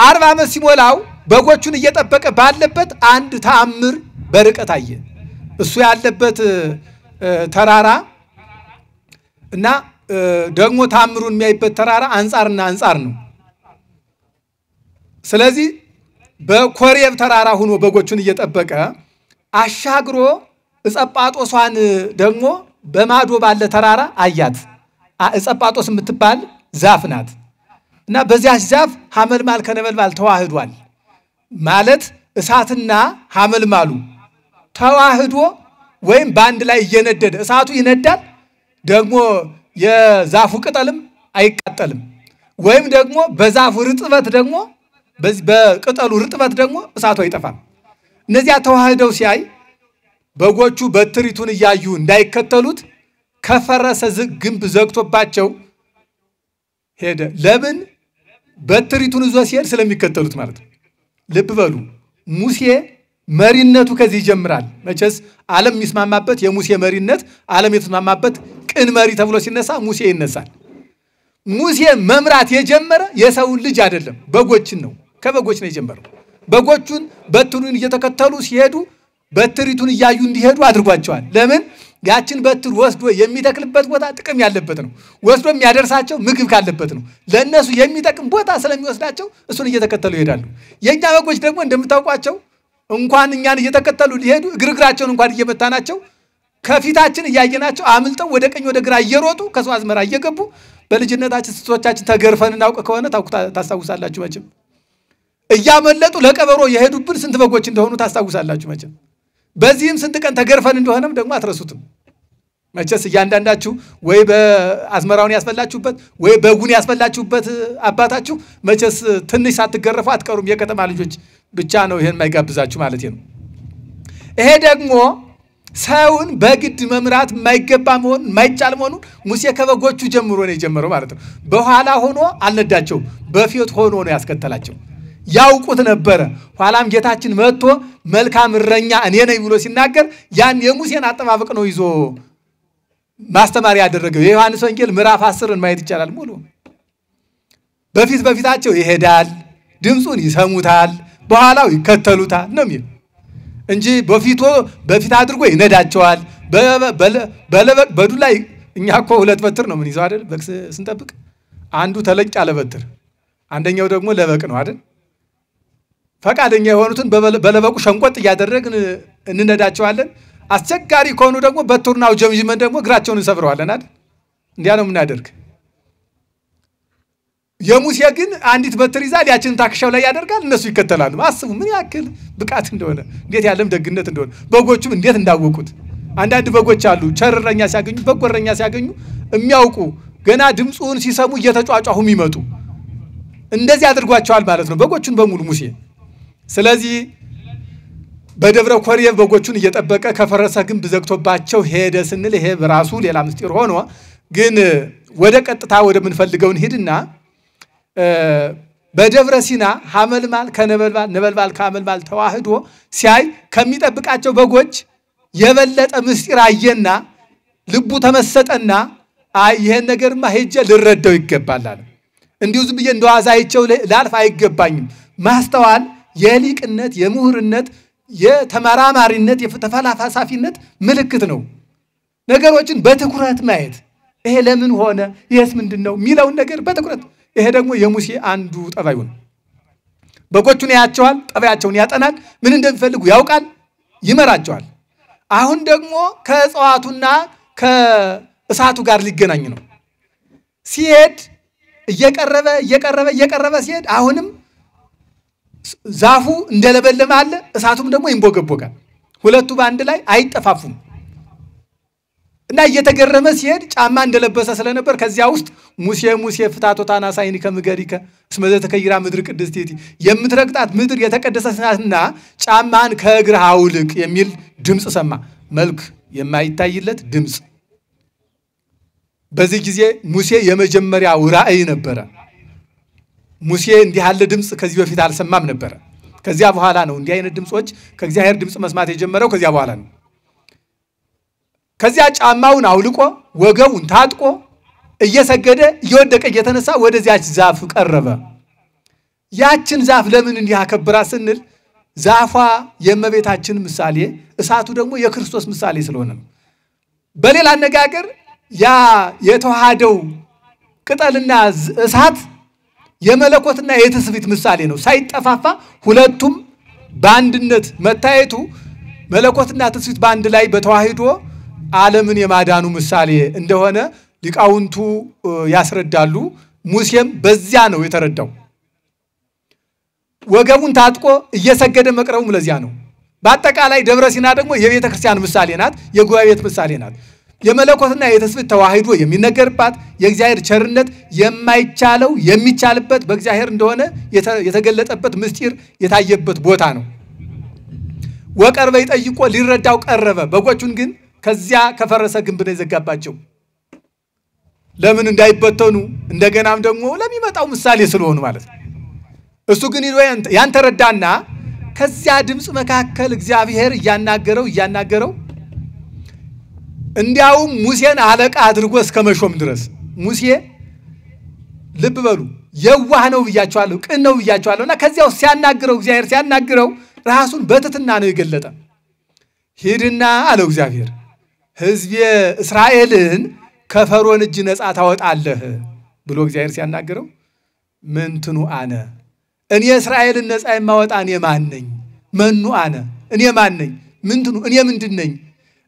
40 ዓመት ሲሞላው በጎቹን እየጠበቀ ባለበት አንድ ተአምር በርቀት አየ። እሱ ያለበት ተራራ እና ደግሞ ተአምሩን የሚያይበት ተራራ አንጻር ነው። ስለዚህ በኮሬብ ተራራ ሆኖ በጎቹን እየጠበቀ አሻግሮ እጸጳጦሷን ደግሞ በማዶ ባለ ተራራ አያት። እጸጳጦስ የምትባል ዛፍ ናት እና በዚያች ዛፍ ሐመልማል ከነበልባል ተዋህዷል። ማለት እሳትና ሐመልማሉ ተዋህዶ ወይም ባንድ ላይ እየነደደ እሳቱ ይነዳል፣ ደግሞ የዛፉ ቅጠልም አይቃጠልም። ወይም ደግሞ በዛፉ ርጥበት ደግሞ በቅጠሉ ርጥበት ደግሞ እሳቱ አይጠፋም። እነዚያ ተዋህደው ሲያይ በጎቹ በትሪቱን እያዩ እንዳይከተሉት ከፈረሰ ግንብ ዘግቶባቸው ሄደ። ለምን? በትሪቱን ይዞ ሲሄድ ስለሚከተሉት ማለት ነው። ልብ በሉ፣ ሙሴ መሪነቱ ከዚህ ይጀምራል። መቼስ ዓለም የሚስማማበት የሙሴ መሪነት ዓለም የተስማማበት ቅን መሪ ተብሎ ሲነሳ ሙሴ ይነሳል። ሙሴ መምራት የጀመረ የሰውን ልጅ አይደለም፣ በጎችን ነው። ከበጎች ነው የጀመረው። በጎቹን በትሩን እየተከተሉ ሲሄዱ በትሪቱን እያዩ እንዲሄዱ አድርጓቸዋል። ለምን? ያችን በትር ወስዶ የሚተክልበት ቦታ ጥቅም ያለበት ነው። ወስዶ የሚያደርሳቸው ምግብ ካለበት ነው። ለነሱ የሚጠቅም ቦታ ስለሚወስዳቸው እሱን እየተከተሉ ይሄዳሉ። የኛ በጎች ደግሞ እንደምታውቋቸው እንኳን እኛን እየተከተሉ ሊሄዱ እግራቸውን እንኳን እየመታናቸው ከፊታችን እያየናቸው አምልጠው ወደ ቀኝ ወደ ግራ እየሮጡ ከሰው አዝመራ እየገቡ በልጅነታችን ስቶቻችን ተገርፈን እናውቅ ከሆነ ታስታውሳላችሁ መቼም። እያመለጡ ለቀበሮ የሄዱብን ስንት በጎች እንደሆኑ ታስታውሳላችሁ መቼም። በዚህም ስንት ቀን ተገርፈን እንደሆነም ደግሞ አትረሱትም። መቼስ እያንዳንዳችሁ ወይ በአዝመራውን ያስፈላችሁበት ወይ በጉን ያስፈላችሁበት አባታችሁ መቼስ ትንሽ ሳትገረፉ አትቀሩም። የከተማ ልጆች ብቻ ነው ይሄን የማይጋብዛችሁ ማለት ነው። ይሄ ደግሞ ሰውን በግድ መምራት የማይገባ መሆኑን የማይቻል መሆኑን ሙሴ ከበጎቹ ጀምሮ ነው የጀመረው ማለት ነው። በኋላ ሆኖ አልነዳቸውም፣ በፊት ሆኖ ነው ያስከተላቸው። ያውቁት ነበረ። ኋላም ጌታችን መጥቶ መልካም እረኛ እኔ ነኝ ብሎ ሲናገር ያን የሙሴን አጠባበቅ ነው ይዞ ማስተማር ያደረገው። የዮሐንስ ወንጌል ምዕራፍ 10ን ማየት ይቻላል ሙሉ። በፊታቸው ይሄዳል፣ ድምጹን ይሰሙታል፣ በኋላው ይከተሉታል ነው የሚል እንጂ በፊት አድርጎ ይነዳቸዋል። በዱላ እኛ እኮ ሁለት በትር ነው ምን ይዘው አይደል በክስ ስንጠብቅ፣ አንዱ ተለቅ ያለ በትር አንደኛው ደግሞ ለበቅ ነው አይደል። ፈቃደኛ የሆኑትን በለበቁ ሸንቆጥ እያደረግን እንነዳቸዋለን። አስቸጋሪ ከሆኑ ደግሞ በትሩናው ጀምጅመን ደግሞ እግራቸውን እንሰብረዋለን አይደል። እንዲያ ነው የምናደርግ። የሙሴ ግን አንዲት በትር ይዛል፣ ያችን ታክሻው ላይ ያደርጋል፣ እነሱ ይከተላሉ። አስቡ ምን ያክል ብቃት እንደሆነ፣ እንዴት ያለም ደግነት እንደሆነ። በጎቹም እንዴት እንዳወቁት። አንዳንድ በጎች አሉ ቸርረኛ ሲያገኙ በጎረኛ ሲያገኙ የሚያውቁ ገና ድምጹን ሲሰሙ እየተጫጫሁ የሚመጡ እንደዚህ አድርጓቸዋል ማለት ነው በጎቹን በሙሉ ሙሴ። ስለዚህ በደብረ ኮሬብ በጎቹን እየጠበቀ ከፈረሰ ግንብ ዘግቶባቸው ሄደ ስንል ይሄ በራሱ ሌላ ምስጢር ሆኖ ግን ወደ ቀጥታ ወደ ምንፈልገውን ሄድና በደብረ ሲና ሐመልማል ከነበልባል ነበልባል ከሐመልማል ተዋህዶ ሲያይ ከሚጠብቃቸው በጎች የበለጠ ምስጢር አየና ልቡ ተመሰጠና አይ ይሄን ነገርማ ሄጄ ልረዳው ይገባል አለ። እንዲሁ ዝም ብዬ እንደዋዛይቸው ላልፍ አይገባኝም። ማስተዋል የሊቅነት የምሁርነት የተመራማሪነት የተፈላሳፊነት ምልክት ነው። ነገሮችን በትኩረት ማየት ይሄ ለምን ሆነ ይሄስ ምንድነው ሚለውን ነገር በትኩረት ይሄ ደግሞ የሙሴ አንዱ ጠባዩ ነው። በጎቹን ያያቸዋል፣ ጠባያቸውን ያጠናል፣ ምን እንደሚፈልጉ ያውቃል፣ ይመራቸዋል። አሁን ደግሞ ከእጽዋቱና ከእሳቱ ጋር ሊገናኝ ነው። ሲሄድ እየቀረበ ሲሄድ አሁንም ዛፉ እንደለበለመ አለ፣ እሳቱም ደግሞ ይንቦገቦጋል። ሁለቱ በአንድ ላይ አይጠፋፉም። እና እየተገረመ ሲሄድ ጫማ እንደለበሰ ስለነበር ከዚያ ውስጥ ሙሴ ፍታቶታና ሳይኒ ከምገሪከ እስመዘ ተከይራ ምድር ቅድስቲቲ የምትረግጣት ምድር የተቀደሰች ናትና ጫማን ከእግርህ አውልቅ የሚል ድምጽ ሰማ። መልክ የማይታይለት ድምጽ። በዚህ ጊዜ ሙሴ የመጀመሪያው ራእይ ነበረ። ሙሴ እንዲህ ያለ ድምጽ ከዚህ በፊት አልሰማም ነበር። ከዚያ በኋላ ነው እንዲህ አይነት ድምጾች ከእግዚአብሔር ድምጽ መስማት የጀመረው ከዚያ በኋላ ነው። ከዚያ ጫማውን አውልቆ ወገቡን ታጥቆ እየሰገደ እየወደቀ እየተነሳ ወደዚያች ዛፍ ቀረበ። ያችን ዛፍ ለምን እንዲህ አከብራ ስንል ዛፏ የእመቤታችን ምሳሌ፣ እሳቱ ደግሞ የክርስቶስ ምሳሌ ስለሆነ ነው። በሌላ አነጋገር ያ የተዋሃደው ቅጠልና እሳት የመለኮትና የትስብእት ምሳሌ ነው። ሳይጠፋፋ ሁለቱም በአንድነት መታየቱ መለኮትና ትስብእት በአንድ ላይ በተዋህዶ ዓለምን የማዳኑ ምሳሌ እንደሆነ ሊቃውንቱ ያስረዳሉ። ሙሴም በዚያ ነው የተረዳው። ወገቡን ታጥቆ እየሰገደ መቅረቡም ለዚያ ነው። በአጠቃላይ ደብረ ሲና ደግሞ የቤተ ክርስቲያን ምሳሌ ናት፣ የጉባኤ ቤት ምሳሌ ናት። የመለኮትና የትስብእት ተዋህዶ የሚነገርባት የእግዚአብሔር ቸርነት የማይቻለው የሚቻልበት በእግዚአብሔር እንደሆነ የተገለጠበት ምስጢር የታየበት ቦታ ነው። ወቀርበ ይጠይቆ ሊረዳው ቀረበ። በጎቹን ግን ከዚያ ከፈረሰ ግንብ ነው የዘጋባቸው። ለምን እንዳይበተኑ እንደገናም ደግሞ ለሚመጣው ምሳሌ ስለሆኑ ማለት ነው። እሱ ግን ያን ተረዳና ከዚያ ድምጽ መካከል እግዚአብሔር እያናገረው እንዲያውም ሙሴን አለቃ አድርጎ እስከመሾም ድረስ ሙሴ ልብ በሉ የዋህ ነው ብያቸዋለሁ፣ ቅን ነው ብያቸዋለሁና ከዚያው ሲያናግረው እግዚአብሔር ሲያናግረው ራሱን በትህትና ነው የገለጠ። ሂድና አለው እግዚአብሔር ሕዝቤ እስራኤልን ከፈርዖን እጅ ነፃ ታወጣለህ ብሎ እግዚአብሔር ሲያናግረው ምንትኑ አነ እኔ እስራኤልን ነፃ የማወጣ እኔ ማን ነኝ? መኑ አነ እኔ ማን ነኝ? ምንትኑ እኔ ምንድን ነኝ?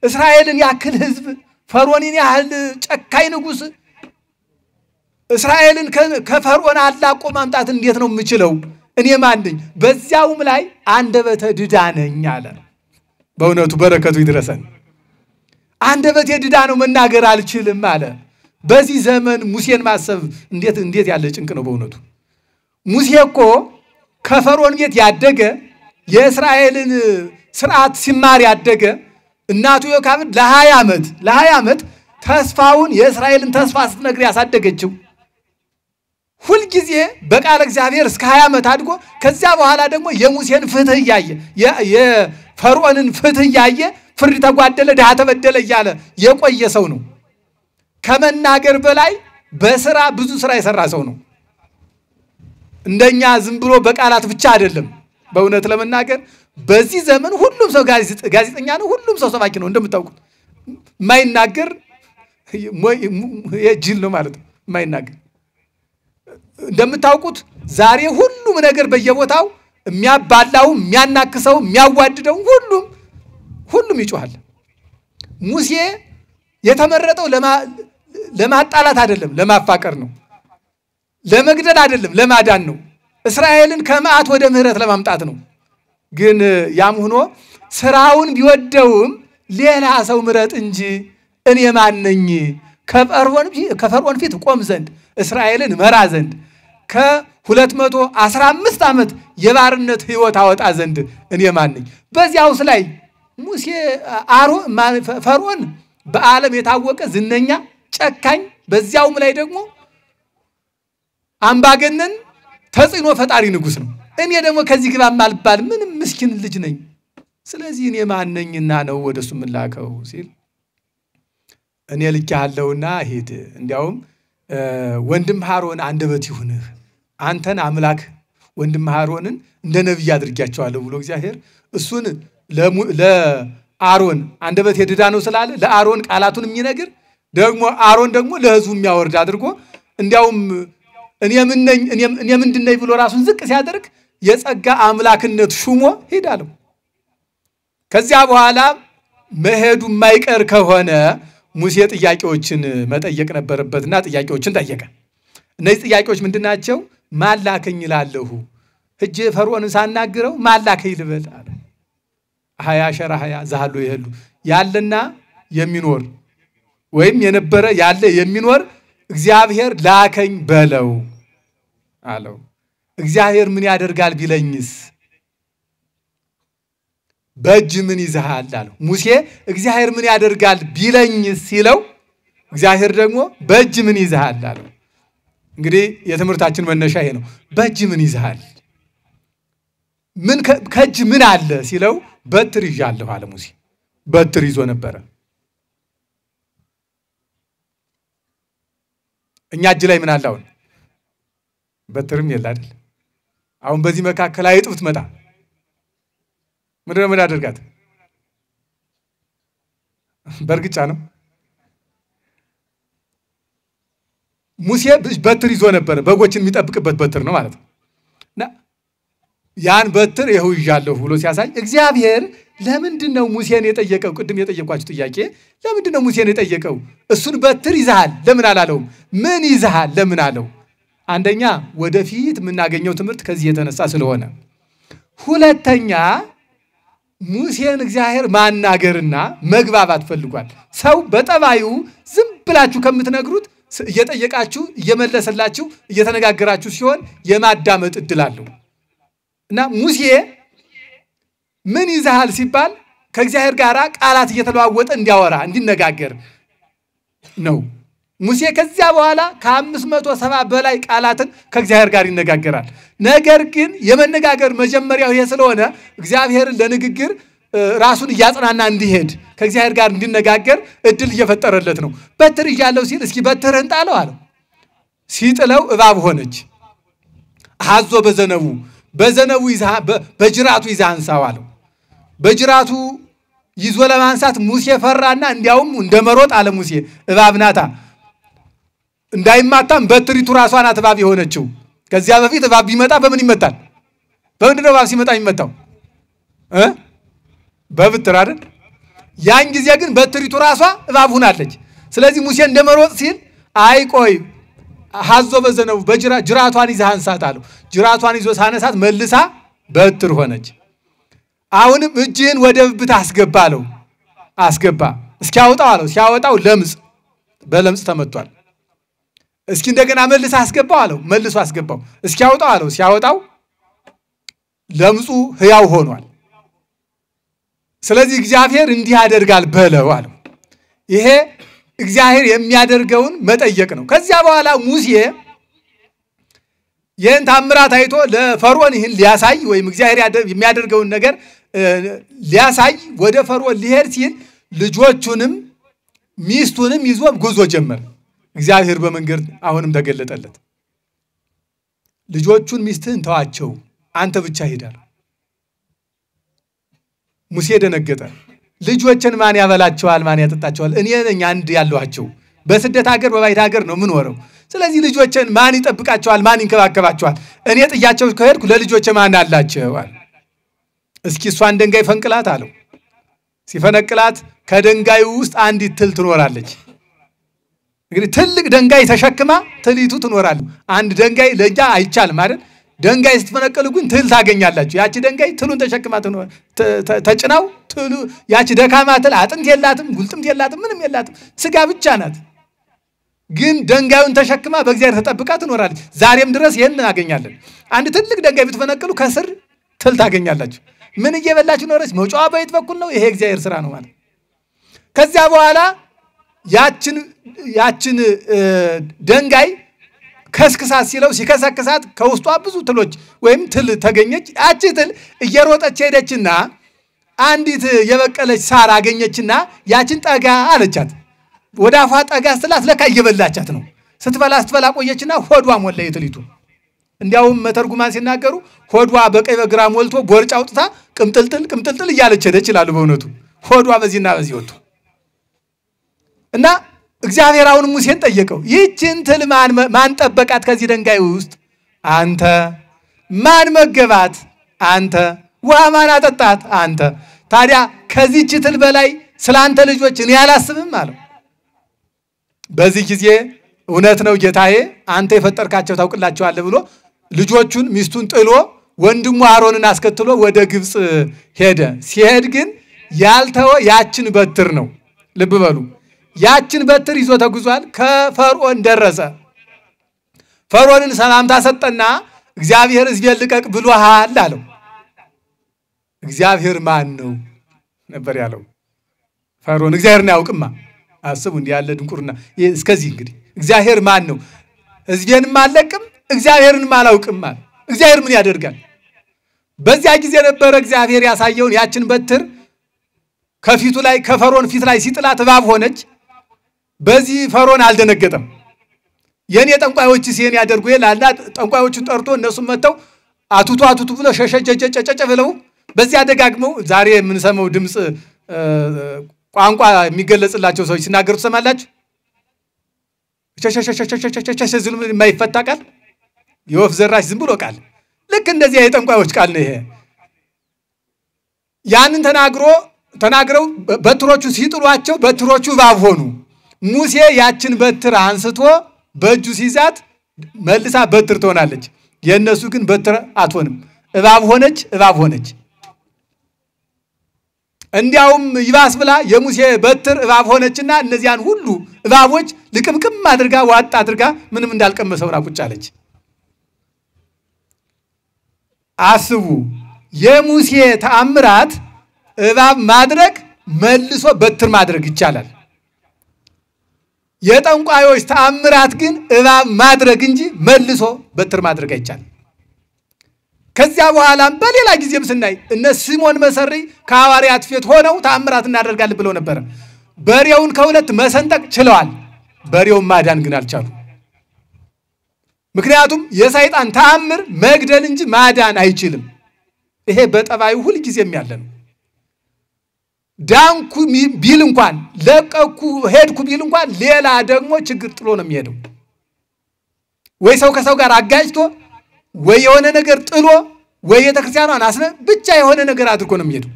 እስራኤልን ያክል ሕዝብ ፈርዖንን ያህል ጨካኝ ንጉሥ እስራኤልን ከፈርዖን አላቆ ማምጣት እንዴት ነው የምችለው? እኔ ማን ነኝ? በዚያውም ላይ አንደበተ ድዳ ነኝ አለ። በእውነቱ በረከቱ ይድረሰን። አንደበቴ ድዳ ነው መናገር አልችልም አለ። በዚህ ዘመን ሙሴን ማሰብ እንዴት ያለ ጭንቅ ነው በእውነቱ። ሙሴ እኮ ከፈርዖን ቤት ያደገ የእስራኤልን ስርዓት ሲማር ያደገ እናቱ ዮካብድ ለ20 ዓመት ተስፋውን የእስራኤልን ተስፋ ስትነግር ያሳደገችው ሁል ጊዜ በቃለ እግዚአብሔር እስከ 20 ዓመት አድጎ ከዚያ በኋላ ደግሞ የሙሴን ፍትህ ያየ የፈርዖንን ፍትህ ያየ ፍርድ ተጓደለ ድሃ ተበደለ እያለ የቆየ ሰው ነው። ከመናገር በላይ በስራ ብዙ ስራ የሰራ ሰው ነው። እንደኛ ዝም ብሎ በቃላት ብቻ አይደለም። በእውነት ለመናገር በዚህ ዘመን ሁሉም ሰው ጋዜጠኛ ነው፣ ሁሉም ሰው ሰባኪ ነው። እንደምታውቁት ማይናገር የጅል ነው ማለት ነው። ማይናገር እንደምታውቁት ዛሬ ሁሉም ነገር በየቦታው የሚያባላው የሚያናክሰው የሚያዋድደው ሁሉም ይጮሃል። ሙሴ የተመረጠው ለማጣላት አይደለም፣ ለማፋቀር ነው። ለመግደል አይደለም፣ ለማዳን ነው። እስራኤልን ከመዓት ወደ ምህረት ለማምጣት ነው። ግን ያም ሆኖ ስራውን ቢወደውም ሌላ ሰው ምረጥ እንጂ እኔ ማን ነኝ? ከፈርዖን ፊት ቆም ዘንድ እስራኤልን መራ ዘንድ ከ215 ዓመት የባርነት ህይወት አወጣ ዘንድ እኔ ማን ነኝ? በዚያውስ ላይ ሙሴ ፈርዖን በዓለም የታወቀ ዝነኛ ጨካኝ፣ በዚያውም ላይ ደግሞ አምባገነን ተጽዕኖ ፈጣሪ ንጉስ ነው እኔ ደግሞ ከዚህ ግባ ማልባል ምንም ምስኪን ልጅ ነኝ ስለዚህ እኔ ማን ነኝና ነው ወደሱ ምላከው ሲል እኔ ልኬሃለሁና ሄድ እንዲያውም ወንድም ሃሮን አንደበት ይሁንህ አንተን አምላክ ወንድም ሃሮንን እንደ ነብይ አድርጋቸዋለሁ ብሎ እግዚአብሔር እሱን ለአሮን አንደበት የድዳ ነው ስላለ ለአሮን ቃላቱን የሚነግር ደግሞ አሮን ደግሞ ለህዝቡ የሚያወርድ አድርጎ እንዲያውም እኔ ምንድነኝ ብሎ ራሱን ዝቅ ሲያደርግ የጸጋ አምላክነት ሹሞ ሄዳለው ከዚያ በኋላ መሄዱ ማይቀር ከሆነ ሙሴ ጥያቄዎችን መጠየቅ ነበርበትና ጥያቄዎችን ጠየቀ እነዚህ ጥያቄዎች ምንድናቸው ማላከኝ ይላልሁ እጄ ፈርዖንን ሳናግረው ማላከኝ ልበል አለ ሃያ ሸራ ሃያ ዛሉ ይሄሉ ያለና የሚኖር ወይም የነበረ ያለ የሚኖር እግዚአብሔር ላከኝ በለው አለው እግዚአብሔር ምን ያደርጋል ቢለኝስ በእጅ ምን ይዘሃል አለው ሙሴ እግዚአብሔር ምን ያደርጋል ቢለኝስ ሲለው እግዚአብሔር ደግሞ በእጅ ምን ይዘሃል አለው እንግዲህ የትምህርታችን መነሻ ይሄ ነው በእጅ ምን ይዘሃል ምን ከእጅ ምን አለ ሲለው በትር ይዣለሁ አለ ሙሴ በትር ይዞ ነበር እኛ እጅ ላይ ምን አለ አሁን በትርም የለ አይደል አሁን በዚህ መካከል አይጥብት መጣ ምንድነው ያደርጋት በርግጫ ነው ሙሴ በትር ይዞ ነበር በጎችን የሚጠብቅበት በትር ነው ማለት ነውና ያን በትር ይሄው ይዣለሁ ብሎ ሲያሳይ እግዚአብሔር ለምንድነው ሙሴን የጠየቀው ቅድም የጠየቋችሁ ጥያቄ ለምንድነው ሙሴን የጠየቀው እሱን በትር ይዛል ለምን አላለው ምን ይዛል ለምን አለው አንደኛ ወደፊት ምናገኘው ትምህርት ከዚህ የተነሳ ስለሆነ ሁለተኛ ሙሴን እግዚአብሔር ማናገርና መግባባት ፈልጓል ሰው በጠባዩ ዝም ብላችሁ ከምትነግሩት እየጠየቃችሁ እየመለሰላችሁ እየተነጋገራችሁ ሲሆን የማዳመጥ እድል አለው እና ሙሴ ምን ይዛል ሲባል ከእግዚአብሔር ጋር ቃላት እየተለዋወጠ እንዲያወራ እንዲነጋገር ነው ሙሴ ከዚያ በኋላ ከ570 በላይ ቃላትን ከእግዚአብሔር ጋር ይነጋገራል ነገር ግን የመነጋገር መጀመሪያው ይሄ ስለሆነ እግዚአብሔር ለንግግር ራሱን ያጽናና እንዲሄድ ከእግዚአብሔር ጋር እንዲነጋገር እድል እየፈጠረለት ነው በትር ይያለው ሲል እስኪ በትርህን ጣለው አለው ሲጥለው እባብ ሆነች አዞ በዘነቡ ይዛ በጅራቱ ይዛ አንሳው አለው በጅራቱ ይዞ ለማንሳት ሙሴ ፈራና እንዲያውም እንደመሮጥ አለ ሙሴ እባብ ናታ እንዳይማታም በትሪቱ ራሷ ናት እባብ የሆነችው ከዚያ በፊት እባብ ቢመጣ በምን ይመታል በምንድነው እባብ ሲመጣ የሚመታው በብትር አይደል ያን ጊዜ ግን በትሪቱ ራሷ እባብ ሆናለች ስለዚህ ሙሴ እንደመሮጥ ሲል አይቆይ ሐዞ በዘነቡ በጅራቷን ይዛ አንሳት አለው ጅራቷን ይዞ ሳነሳት መልሳ በትር ሆነች አሁንም እጅህን ወደ ብብት አስገባ አለው አስገባ እስኪ ያወጣው አለው ሲያወጣው በለምጽ ተመቷል እስኪ እንደገና መልስ አስገባው አለው መልሶ አስገባው እስኪ ያወጣው አለው ሲያወጣው ለምጹ ህያው ሆኗል ስለዚህ እግዚአብሔር እንዲህ ያደርጋል በለው አለው ይሄ እግዚአብሔር የሚያደርገውን መጠየቅ ነው ከዚያ በኋላ ሙሴ ይህን ታምራት አይቶ ለፈርዖን ይህን ሊያሳይ ወይም እግዚአብሔር የሚያደርገውን ነገር ሊያሳይ ወደ ፈርዖን ሊሄድ ሲል ልጆቹንም ሚስቱንም ይዞ ጉዞ ጀመረ እግዚአብሔር በመንገድ አሁንም ተገለጠለት ልጆቹን ሚስትህን ተዋቸው አንተ ብቻ ሄዳል ሙሴ ደነገጠ ልጆችን ማን ያበላቸዋል ማን ያጠጣቸዋል እኔ ነኝ አንድ ያለዋቸው በስደት ሀገር በባይት ሀገር ነው ምን ወረው ስለዚህ ልጆችን ማን ይጠብቃቸዋል ማን ይንከባከባቸዋል እኔ ጥያቸው ከሄድኩ ለልጆች ማን አላቸው እስኪ እሷን ድንጋይ ፈንቅላት አለው ሲፈነቅላት ከድንጋዩ ውስጥ አንዲት ትል ትኖራለች እንግዲህ ትልቅ ድንጋይ ተሸክማ ትሊቱ ትኖራለች አንድ ድንጋይ ለጃ አይቻልም አይደል ድንጋይ ስትፈነቅሉ ግን ትል ታገኛላችሁ ያቺ ድንጋይ ትሉን ተሸክማ ትኖር ተጭናው ትሉ ያቺ ደካማ ትል አጥንት የላትም ጉልጥምት የላትም ምንም የላትም ስጋ ብቻ ናት ግን ድንጋዩን ተሸክማ በእግዚአብሔር ተጠብቃ ትኖራለች ዛሬም ድረስ ይሄን እናገኛለን አንድ ትልቅ ድንጋይ ብትፈነቅሉ ከስር ትል ታገኛላችሁ ምን እየበላችሁ ኖረች መውጫዋ በየት በኩል ነው ይሄ እግዚአብሔር ስራ ነው ማለት ከዚያ በኋላ ያችን ድንጋይ ከስክሳት ሲለው ሲከሰክሳት ከውስጧ ብዙ ትሎች ወይም ትል ተገኘች። ያቺ ትል እየሮጠች ሄደችና አንዲት የበቀለች ሳር አገኘችና ያችን ጠጋ አለቻት። ወደ አፏ ጠጋ ስትላት ለካ እየበላቻት ነው። ስትበላ ቆየችና ሆዷ ሞላ የትሊቱ። እንዲያውም መተርጉማን ሲናገሩ ሆዷ በቀኝ በግራ ሞልቶ ቦርጫ አውጥታ ቅምጥልጥል እያለች ሄደች ይላሉ። በእውነቱ ሆዷ በዚህና በዚህ ወጥቶ እና እግዚአብሔር አሁን ሙሴን ጠየቀው፣ ይህችን ትል ማን ጠበቃት ከዚህ ድንጋይ ውስጥ? አንተ። ማን መገባት? አንተ። ውሃ ማን አጠጣት? አንተ። ታዲያ ከዚህች ትል በላይ ስላንተ ልጆች እኔ አላስብም አለው። በዚህ ጊዜ እውነት ነው ጌታዬ፣ አንተ የፈጠርካቸው ታውቅላቸዋለህ ብሎ ልጆቹን ሚስቱን ጥሎ ወንድሙ አሮንን አስከትሎ ወደ ግብጽ ሄደ። ሲሄድ ግን ያልተወ ያችን በትር ነው። ልብ በሉ፣ ያችን በትር ይዞ ተጉዟል። ከፈርዖን ደረሰ። ፈርዖንን ሰላምታ ሰጠና እግዚአብሔር ሕዝቤን ልቀቅ ብሎሃል አለው። እግዚአብሔር ማን ነው ነበር ያለው ፈርዖን። እግዚአብሔርን አያውቅማ። አስቡ እንዲህ ያለ ድንቁርና። እስከዚህ እንግዲህ እግዚአብሔር ማን ነው? ሕዝቤንም አልለቅም እግዚአብሔርንም አላውቅም ማለት እግዚአብሔር ምን ያደርጋል? በዚያ ጊዜ ነበረ እግዚአብሔር ያሳየውን ያችን በትር ከፊቱ ላይ ከፈርዖን ፊት ላይ ሲጥላት እባብ ሆነች። በዚህ ፈርዖን አልደነገጠም። የኔ ጠንቋዮች ሲሄን ያደርጉ ይላልና ጠንቋዮቹን ጠርቶ እነሱም መተው አቱቱ ብለው ሸሸጨጨጨጨ ብለው በዚያ ደጋግመው ዛሬ የምንሰማው ድምጽ ቋንቋ የሚገለጽላቸው ሰዎች ሲናገሩ ተሰማላችሁ። ሸሸሸሸሸሸሸ ዝም የማይፈታ ቃል የወፍ ዘራሽ ዝም ብሎ ቃል ልክ እንደዚህ የጠንቋዮች ቃል ነው ይሄ። ያንን ተናግረው በትሮቹ ሲጥሏቸው በትሮቹ እባብ ሆኑ። ሙሴ ያችን በትር አንስቶ በእጁ ሲይዛት መልሳ በትር ትሆናለች። የነሱ ግን በትር አትሆንም፣ እባብ ሆነች። እንዲያውም ይባስ ብላ የሙሴ በትር እባብ ሆነችና እነዚያን ሁሉ እባቦች ልቅምቅም አድርጋ ዋጣ አድርጋ ምንም እንዳልቀመሰውና ቁጭ አለች። አስቡ፣ የሙሴ ተአምራት እባብ ማድረግ መልሶ በትር ማድረግ ይቻላል። የጠንቋዮች ተአምራት ግን እባብ ማድረግ እንጂ መልሶ በትር ማድረግ አይቻልም። ከዚያ በኋላም በሌላ ጊዜም ስናይ እነ ሲሞን መሰሪ ከሐዋርያት ፊት ሆነው ተአምራት እናደርጋለን ብለው ነበር። በሬውን ከሁለት መሰንጠቅ ችለዋል። በሬውን ማዳን ግን አልቻሉ። ምክንያቱም የሰይጣን ተአምር መግደል እንጂ ማዳን አይችልም። ይሄ በጠባዩ ሁሉ ጊዜም ያለ ነው። ዳንኩ ቢል እንኳን ለቀኩ ሄድኩ ቢል እንኳን ሌላ ደግሞ ችግር ጥሎ ነው የሚሄደው። ወይ ሰው ከሰው ጋር አጋጭቶ ወይ የሆነ ነገር ጥሎ ወይ የተክርስቲያኗን አስነ ብቻ የሆነ ነገር አድርጎ ነው የሚሄደው።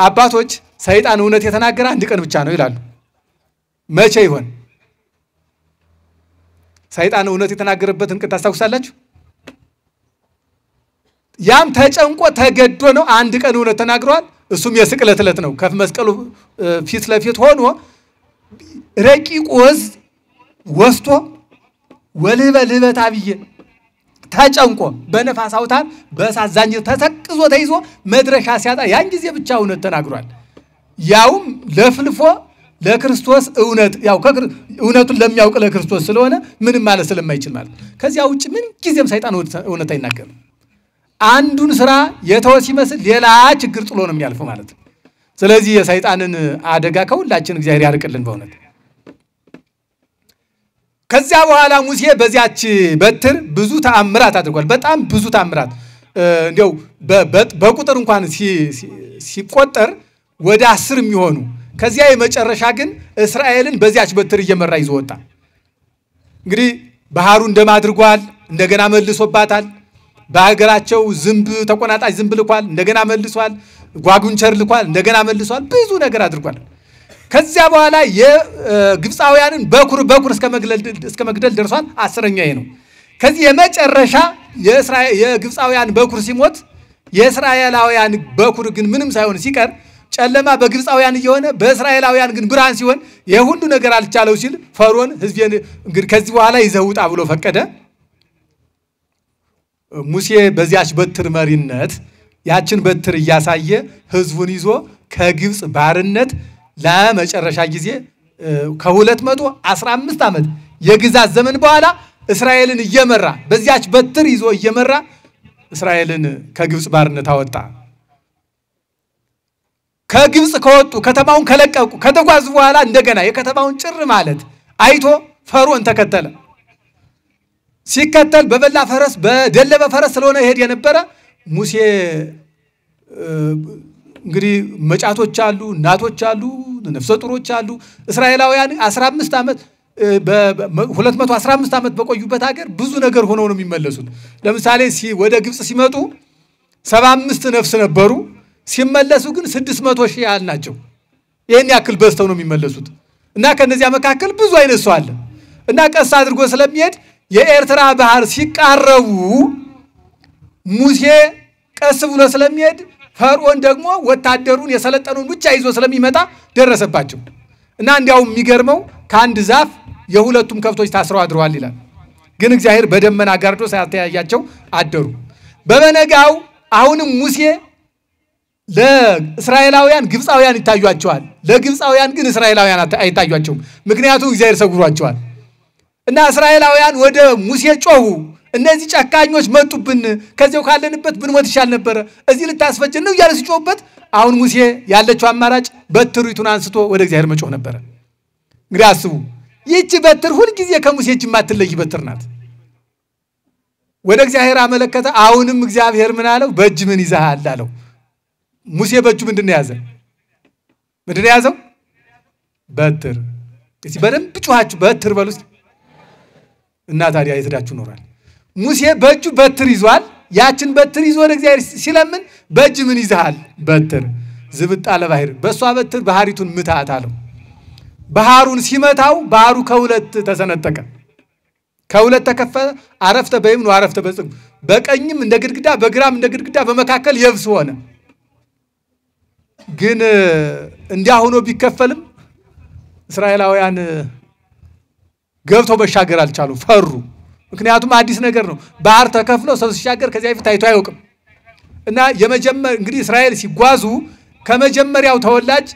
አባቶች ሰይጣን እውነት የተናገረ አንድ ቀን ብቻ ነው ይላሉ። መቼ ይሆን ሰይጣን እውነት የተናገረበትን ቀን ታስታውሳላችሁ? ያም ተጨንቆ ተገዶ ነው አንድ ቀን እውነት ተናግሯል። እሱም የስቅለት ዕለት ነው። ከመስቀሉ ፊት ለፊት ሆኖ ረቂቅ ወዝ ወስቶ ወልበልበት አብዬ ተጨንቆ በነፋስ አውታር በእሳት ዛንጅር ተሰቅዞ ተይዞ መድረሻ ሲያጣ ያን ጊዜ ብቻ እውነት ተናግሯል። ያውም ለፍልፎ ለክርስቶስ እውነት ያው እውነቱን ለሚያውቅ ለክርስቶስ ስለሆነ ምንም ማለት ስለማይችል ማለት። ከዚያ ውጭ ምን ጊዜም ሰይጣን እውነት አይናገርም። አንዱን ስራ የተወ ሲመስል ሌላ ችግር ጥሎ ነው የሚያልፈው ማለት ነው። ስለዚህ የሰይጣንን አደጋ ከሁላችን እግዚአብሔር ያርቅልን በእውነት። ከዚያ በኋላ ሙሴ በዚያች በትር ብዙ ተአምራት አድርጓል። በጣም ብዙ ተአምራት እንደው በቁጥር እንኳን ሲቆጠር ወደ 10 የሚሆኑ። ከዚያ የመጨረሻ ግን እስራኤልን በዚያች በትር እየመራ ይዞ ወጣ። እንግዲህ ባህሩን ደም አድርጓል፣ እንደገና መልሶባታል። በአገራቸው ዝንብ ተቆናጣጭ ዝንብ ልኳል፣ እንደገና መልሷል። ጓጉንቸር ልኳል፣ እንደገና መልሷል። ብዙ ነገር አድርጓል። ከዚያ በኋላ የግብፃውያንን በኩር እስከ መግደል ደርሷል። 10ኛ ይሄ ነው። ከዚህ የመጨረሻ የግብፃውያን በኩር ሲሞት የእስራኤላውያን በኩር ግን ምንም ሳይሆን ሲቀር ጨለማ በግብፃውያን እየሆነ በእስራኤላውያን ግን ብርሃን ሲሆን የሁሉ ነገር አልቻለው ሲል ፈርዖን ሕዝቤን እንግዲህ ከዚህ በኋላ ይዘውጣ ብሎ ፈቀደ። ሙሴ በዚያች በትር መሪነት ያችን በትር እያሳየ ሕዝቡን ይዞ ከግብፅ ባርነት ለመጨረሻ ጊዜ ከ215 ዓመት የግዛት ዘመን በኋላ እስራኤልን እየመራ በዚያች በትር ይዞ እየመራ እስራኤልን ከግብጽ ባርነት አወጣ። ከግብጽ ከወጡ ከተማውን ከለቀቁ ከተጓዙ በኋላ እንደገና የከተማውን ጭር ማለት አይቶ ፈርዖን ተከተለ። ሲከተል በበላ ፈረስ በደለበ ፈረስ ስለሆነ ይሄድ የነበረ ሙሴ እንግዲህ መጫቶች አሉ፣ እናቶች አሉ፣ ነፍሰ ጡሮች አሉ። እስራኤላውያን 15 ዓመት በ215 ዓመት በቆዩበት ሀገር ብዙ ነገር ሆነው ነው የሚመለሱት። ለምሳሌ ወደ ግብጽ ሲመጡ 75 ነፍስ ነበሩ። ሲመለሱ ግን 600 ሺህ ያህል ናቸው። ይሄን ያክል በዝተው ነው የሚመለሱት። እና ከነዚያ መካከል ብዙ አይነት ሰው አለ። እና ቀስ አድርጎ ስለሚሄድ የኤርትራ ባህር ሲቃረቡ ሙሴ ቀስ ብሎ ስለሚሄድ ፈርዖን ደግሞ ወታደሩን የሰለጠኑን ብቻ ይዞ ስለሚመጣ ደረሰባቸው። እና እንዲያው የሚገርመው ከአንድ ዛፍ የሁለቱም ከብቶች ታስረው አድረዋል ይላል። ግን እግዚአብሔር በደመና ጋርዶ ሳያተያያቸው አደሩ። በበነጋው አሁንም ሙሴ ለእስራኤላውያን ግብጻውያን ይታዩአቸዋል፣ ለግብጻውያን ግን እስራኤላውያን አይታዩአቸውም። ምክንያቱም እግዚአብሔር ሰጉሯቸዋል። እና እስራኤላውያን ወደ ሙሴ ጮሁ፣ እነዚህ ጨካኞች መጡብን፣ ከዚያው ካለንበት ብንሞት ይሻል ነበር፣ እዚህ ልታስፈጅን ነው እያለ ሲጮህበት፣ አሁን ሙሴ ያለችው አማራጭ በትሪቱን አንስቶ ወደ እግዚአብሔር መጮህ ነበረ። እንግዲህ አስቡ፣ ይህች በትር ሁልጊዜ ከሙሴ እጅ የማትለይ በትር ናት። ወደ እግዚአብሔር አመለከተ። አሁንም እግዚአብሔር ምን አለው? በእጅ ምን ይዘሃል አለው። ሙሴ በእጁ ምንድነው ያዘ? ምንድነው ያዘው? በትር። እስቲ በደንብ ጮኻችሁ በትር በሉ እስቲ። እና ታዲያ የትዳችሁ ኖራል። ሙሴ በእጁ በትር ይዟል። ያችን በትር ይዞ ወደ እግዚአብሔር ሲለምን በእጅ ምን ይዘሃል? በትር። ዝብጥ አለ ባህር፣ በሷ በትር ባህሪቱን ምታት አለው። ባህሩን ሲመታው ባህሩ ከሁለት ተሰነጠቀ፣ ከሁለት ተከፈለ። አረፍተ በይም ነው አረፍተ በጽም፣ በቀኝም እንደ ግድግዳ በግራም እንደ ግድግዳ በመካከል የብስ ሆነ። ግን እንዲያ ሆኖ ቢከፈልም እስራኤላውያን ገብተው መሻገር አልቻሉ፣ ፈሩ። ምክንያቱም አዲስ ነገር ነው። ባህር ተከፍሎ ሰው ሲሻገር ከዚያ በፊት ታይቶ አያውቅም። እና እንግዲህ እስራኤል ሲጓዙ ከመጀመሪያው ተወላጅ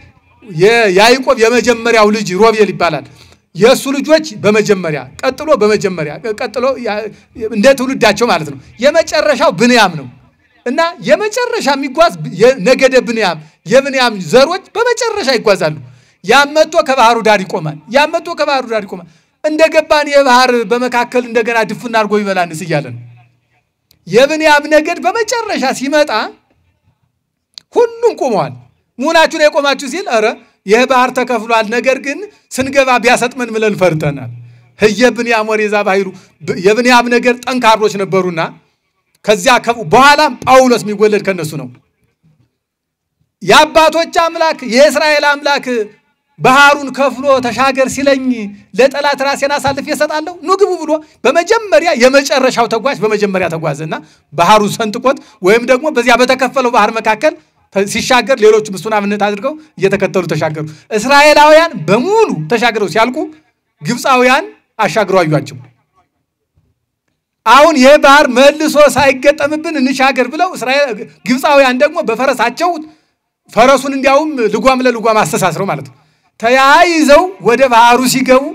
የያዕቆብ የመጀመሪያው ልጅ ሮቤል ይባላል። የሱ ልጆች በመጀመሪያ ቀጥሎ እንደ ትውልዳቸው ማለት ነው። የመጨረሻው ብንያም ነው። እና የመጨረሻ የሚጓዝ ነገደ ብንያም የብንያም ዘሮች በመጨረሻ ይጓዛሉ። ያመጡ ከባህሩ ዳር ይቆማል። እንደገባን የባህር በመካከል እንደገና ድፍና አርጎ ይበላንስ ይያለን። የብንያም ነገድ በመጨረሻ ሲመጣ ሁሉም ቆመዋል። ሙናችሁ ነው የቆማችሁ ሲል አረ ይሄ ባህር ተከፍሏል፣ ነገር ግን ስንገባ ቢያሰጥመን ምለን ፈርተናል። የብንያም ወሬዛ ባይሉ የብንያም ነገድ ጠንካሮች ነበሩና ከዚያ በኋላም ጳውሎስ የሚወለድ ከነሱ ነው። የአባቶች አምላክ የእስራኤል አምላክ ባህሩን ከፍሎ ተሻገር ሲለኝ ለጠላት ራሴን አሳልፌ እሰጣለሁ ኑ ግቡ ብሎ በመጀመሪያ የመጨረሻው ተጓዥ በመጀመሪያ ተጓዘና ባህሩን ሰንጥቆት ወይም ደግሞ በዚያ በተከፈለው ባህር መካከል ሲሻገር ሌሎችም እሱን አብነት አድርገው እየተከተሉ ተሻገሩ። እስራኤላውያን በሙሉ ተሻገረው ሲያልቁ ግብጻውያን አሻግረው አዩአቸው። አሁን ይሄ ባህር መልሶ ሳይገጠምብን እንሻገር ብለው ግብጻውያን ደግሞ በፈረሳቸው ፈረሱን እንዲያውም ልጓም ለልጓም አስተሳስረው ማለት ነው ተያይዘው ወደ ባህሩ ሲገቡ